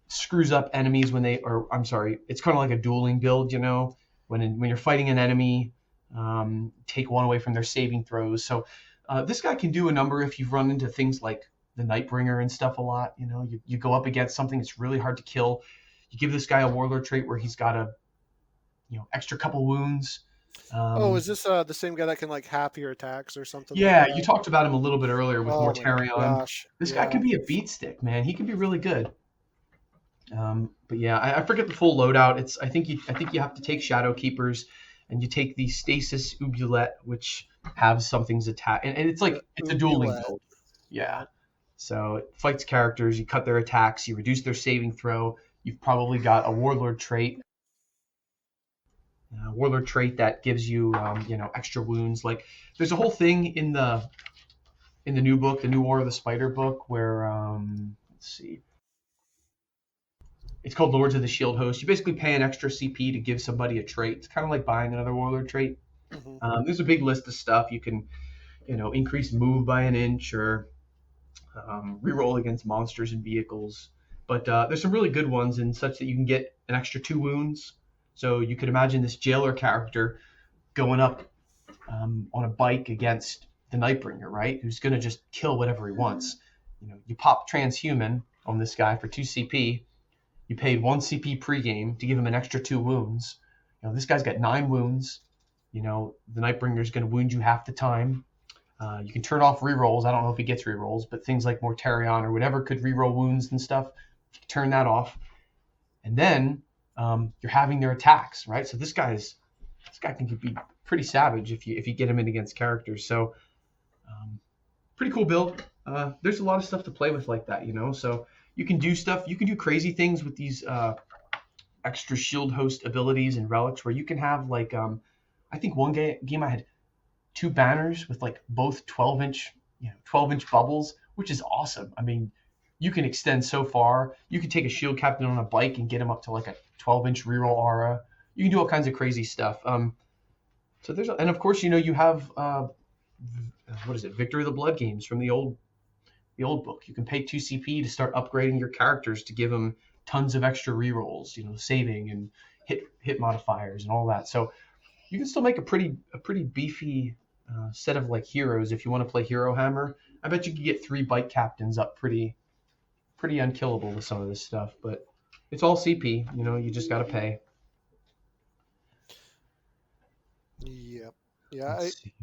screws up enemies when they, or I'm sorry, it's kind of like a dueling build, when you're fighting an enemy, take 1 away from their saving throws. So this guy can do a number if you've run into things like the Nightbringer and stuff a lot. You go up against something that's really hard to kill. You give this guy a warlord trait where he's got a extra couple wounds. Oh, Um, is this the same guy that can like half your attacks or something like yeah, you that? talked about him a little bit earlier with Oh my Mortarion. gosh. This guy Yeah. can be a beat stick, man. He can be really good. But yeah, I forget the full loadout. I think you have to take Shadow Keepers, and you take the Stasis Ubulette, which have something's attack, and it's The like it's a dueling Ubulette. build. Yeah. Yeah. So it fights characters. You cut their attacks. You reduce their saving throw. You've probably got a warlord trait that gives you extra wounds. Like there's a whole thing in the new book, the new War of the Spider book, where let's see, it's called Lords of the Shield Host. You basically pay an extra CP to give somebody a trait. It's kind of like buying another warlord trait. Hmm. There's a big list of stuff you can, increase move by an inch or reroll against monsters and vehicles. But there's some really good ones in such that you can get an extra 2 wounds. So you could imagine this jailer character going up on a bike against the Nightbringer, right? Who's going to just kill whatever he wants. You pop transhuman on this guy for 2 CP. You paid 1 CP pregame to give him an extra 2 wounds. This guy's got 9 wounds. The Nightbringer's going to wound you half the time. You can turn off rerolls. I don't know if he gets rerolls, but things like Mortarion or whatever could reroll wounds and stuff. You can turn that off. And then you're having their attacks, right? So this guy can be pretty savage if you get him in against characters. So pretty cool build. There's a lot of stuff to play with like that, So you can do stuff. You can do crazy things with these extra shield host abilities and relics, where you can have like I think one game I had two banners with like both 12-inch 12-inch bubbles, which is awesome. I mean, you can extend so far. You can take a shield captain on a bike and get him up to like a 12-inch reroll aura. You can do all kinds of crazy stuff. So there's and of course you have what is it, Victory of the Blood games from the old book. You can pay 2 CP to start upgrading your characters to give them tons of extra rerolls, saving and hit modifiers and all that. So you can still make a pretty beefy set of like heroes if you want to play Hero Hammer. I bet you could get 3 bike captains up pretty unkillable with some of this stuff, but it's all CP. You just got to pay. Yep. Yeah. Let's see.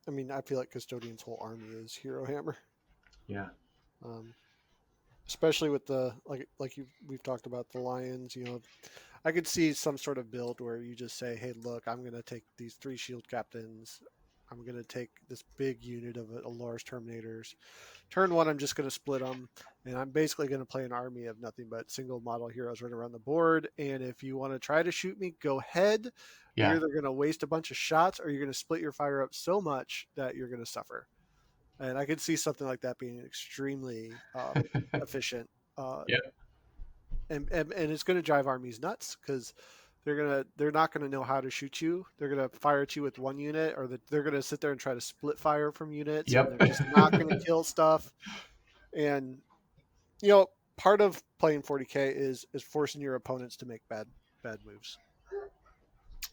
I mean, I feel like Custodian's whole army is Hero Hammer. Yeah. Um, Especially with the we've talked about the lions. I could see some sort of build where you just say, "Hey, look, I'm going to take these 3 shield captains. I'm going to take this big unit of Alara's Terminators. Turn 1, I'm just going to split them, and I'm basically going to play an army of nothing but single model heroes right around the board. And if you want to try to shoot me, go ahead. You're Yeah. either going to waste a bunch of shots, or you're going to split your fire up so much that you're going to suffer." And I could see something like that being extremely efficient. Uh, Yeah. and it's going to drive armies nuts because they're not going to know how to shoot you. They're going to fire at you with one unit, or they're going to sit there and try to split fire from units, and Yep. they're just not going to kill stuff. And you know, part of playing 40k is forcing your opponents to make bad moves,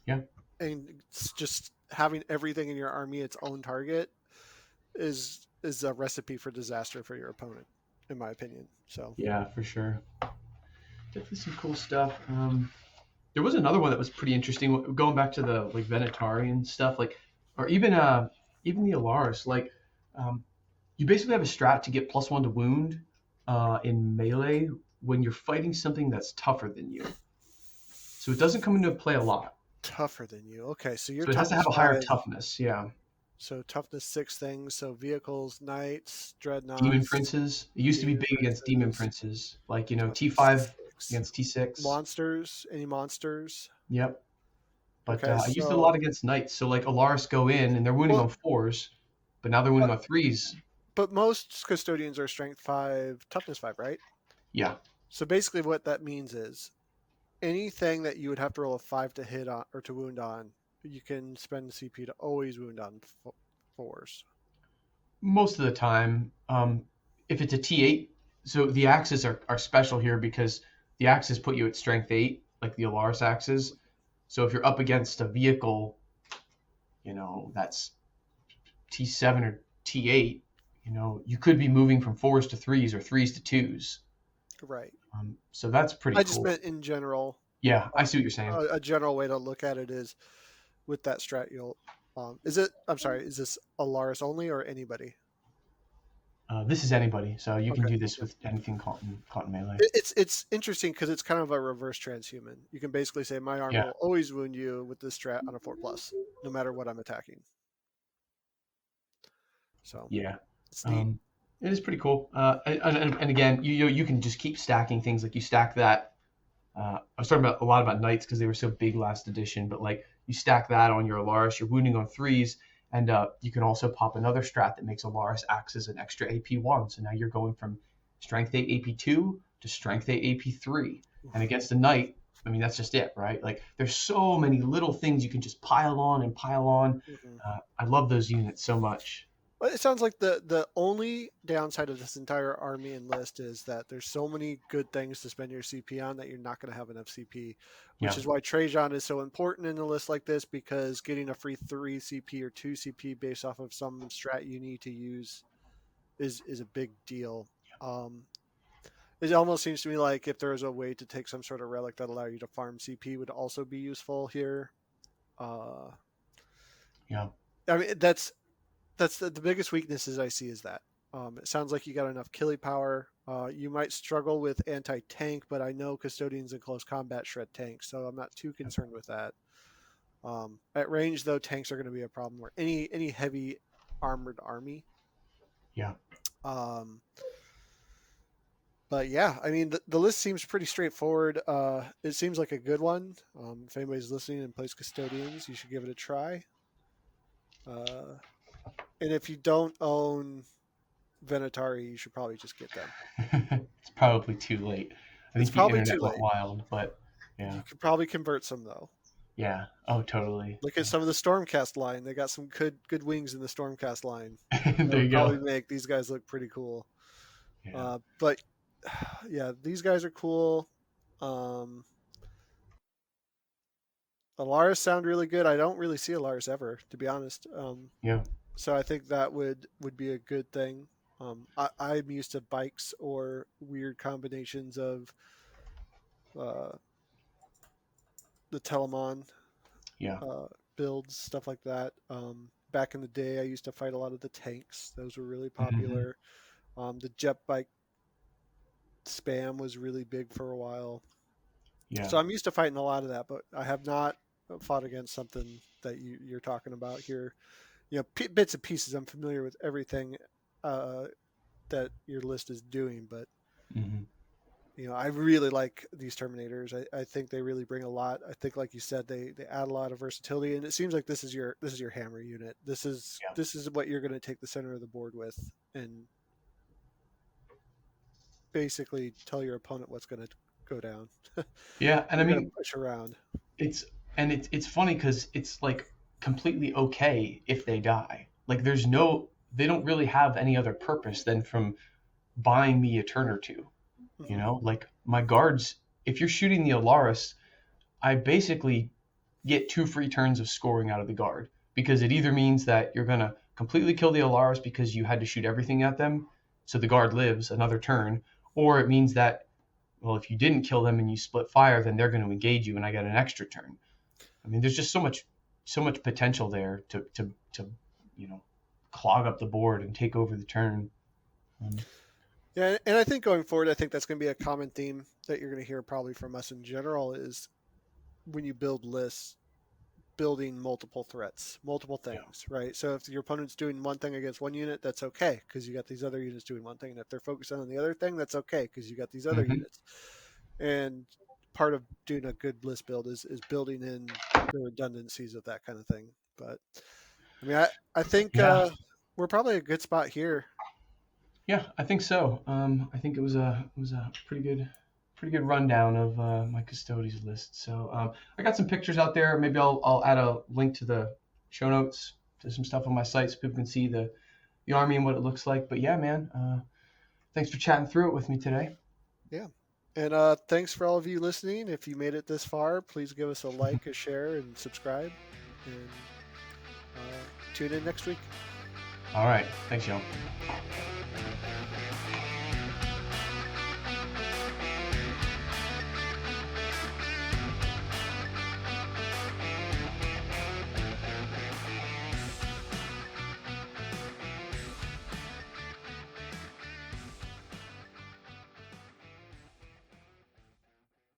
Yeah. and just having everything in your army its own target is a recipe for disaster for your opponent, in my opinion. So Yeah, for sure. Definitely some cool stuff. There was another one that was pretty interesting. Going back to the like Venatarian stuff, like, or even the Alaris. Like, um, you basically have a strat to get +1 to wound in melee when you're fighting something that's tougher than you. So it doesn't come into play a lot. tougher than you. Okay, so your So it has to toughness have a higher 5. toughness. Yeah. So toughness 6 things. So vehicles, knights, Demon dreadnoughts, Princes. It used to be demon big against Demon princes, Princes. Like, toughness T5 6. against T6. Monsters, any monsters? Yep. But Okay, I used it a lot so against Knights. So like Alaris go in and they're wounding well, on 4s, but now they're wounding but, on 3s. but most custodians are strength 5, toughness 5, right? Yeah. So basically, what that means is anything that you would have to roll a 5 to hit on or to wound on, you can spend CP to always wound on 4s. Most of the time. If it's a T8, so the axes are special here because the axes put you at strength 8, like the Alaris axes. So if you're up against a vehicle, that's T7 or T8, you could be moving from 4s to 3s or 3s to 2s. Right. So that's pretty I just cool. meant in general. Yeah, I see what you're saying. A general way to look at it is with that strat, you'll. Is it? I'm sorry. Is this Alaris only or anybody? This is anybody, so you can Okay. do this Yep. with anything caught in melee. It's interesting because it's kind of a reverse transhuman. You can basically say my army Yeah, will always wound you with this strat on a 4+, no matter what I'm attacking. So yeah. it's neat. Um, it is pretty cool. And again, you can just keep stacking things. Like you stack that. I was talking about a lot about knights because they were so big last edition, but like you stack that on your Alaris, you're wounding on 3s, and you can also pop another strat that makes Alaris acts as an extra AP1. So now you're going from strength 8 AP2 to strength 8 AP3. And against a knight, I mean that's just it, right? Like there's so many little things you can just pile on and pile on. Mhm. I love those units so much. Well, it sounds like the only downside of this entire army and list is that there's so many good things to spend your CP on that you're not going to have enough CP, which Yeah, is why Trajan is so important in a list like this, because getting a free 3 CP or 2 CP based off of some strat you need to use is a big deal. Um, it almost seems to me like if there was a way to take some sort of relic that allow you to farm CP would also be useful here. Uh, yeah, I mean that's the biggest weaknesses I see is that. It sounds like you got enough killing power. You might struggle with anti-tank, but I know custodians in close combat shred tanks, so I'm not too concerned with that. At range, though, tanks are going to be a problem. Where any heavy armored army, yeah. um, But yeah, I mean, the list seems pretty straightforward. It seems like a good one. If anybody's listening and plays Custodians, you should give it a try. Uh, and if you don't own Venatari, you should probably just get them. It's probably too late. I It's think the probably too internet went late. wild, but yeah, You could probably convert some though. yeah. Oh, totally. Look at some of the Stormcast line. They got some good wings in the Stormcast line. That There would you go. probably make these guys look pretty cool. Yeah. But yeah, these guys are cool. Um, Alaris sound really good. I don't really see Alaris ever, to be honest. Yeah. So I think that would be a good thing. I'm used to bikes or weird combinations of uh, the Telemon Yeah. uh, builds, stuff like that. Back in the day, I used to fight a lot of the tanks. Those were really Hmm. popular. The jet bike spam was really big for a while. Yeah. So I'm used to fighting a lot of that, but I have not fought against something that you're talking about here. Bits and pieces. I'm familiar with everything uh, that your list is doing, but Hmm. I really like these Terminators. I think they really bring a lot. I think, like you said, they add a lot of versatility, and it seems like this is your hammer unit. Yeah. This is what you're going to take the center of the board with, and basically tell your opponent what's going to go down. Yeah. And I You're going to mean, push around. it's it's funny because it's like completely okay if they die. Like there's no, they don't really have any other purpose than from buying me a turn or two. You Hmm. know, like my guards. If you're shooting the Alaris, I basically get 2 free turns of scoring out of the guard because it either means that you're gonna completely kill the Alaris because you had to shoot everything at them, so the guard lives another turn, or it means that, well, if you didn't kill them and you split fire, then they're going to engage you and I get an extra turn. I mean, there's just so much potential there to you know clog up the board and take over the turn. Um, Yeah, and I think going forward, I think that's going to be a common theme that you're going to hear probably from us in general is when you build lists, building multiple threats, multiple yeah. things, right? So if your opponent's doing one thing against one unit, that's okay because you got these other units doing one thing, and if they're focusing on the other thing, that's okay because you got these other Hmm. units. And part of doing a good list build is building in the redundancies of that kind of thing. But I mean, I think Yeah. we're probably a good spot here. Yeah, I think so. I think it was a pretty good rundown of my Custodes list. So I got some pictures out there. Maybe I'll add a link to the show notes to some stuff on my site so people can see the army and what it looks like. But yeah, man, thanks for chatting through it with me today. Yeah. And thanks for all of you listening. If you made it this far, please give us a like, a share, and subscribe. And tune in next week. All right, thanks, y'all.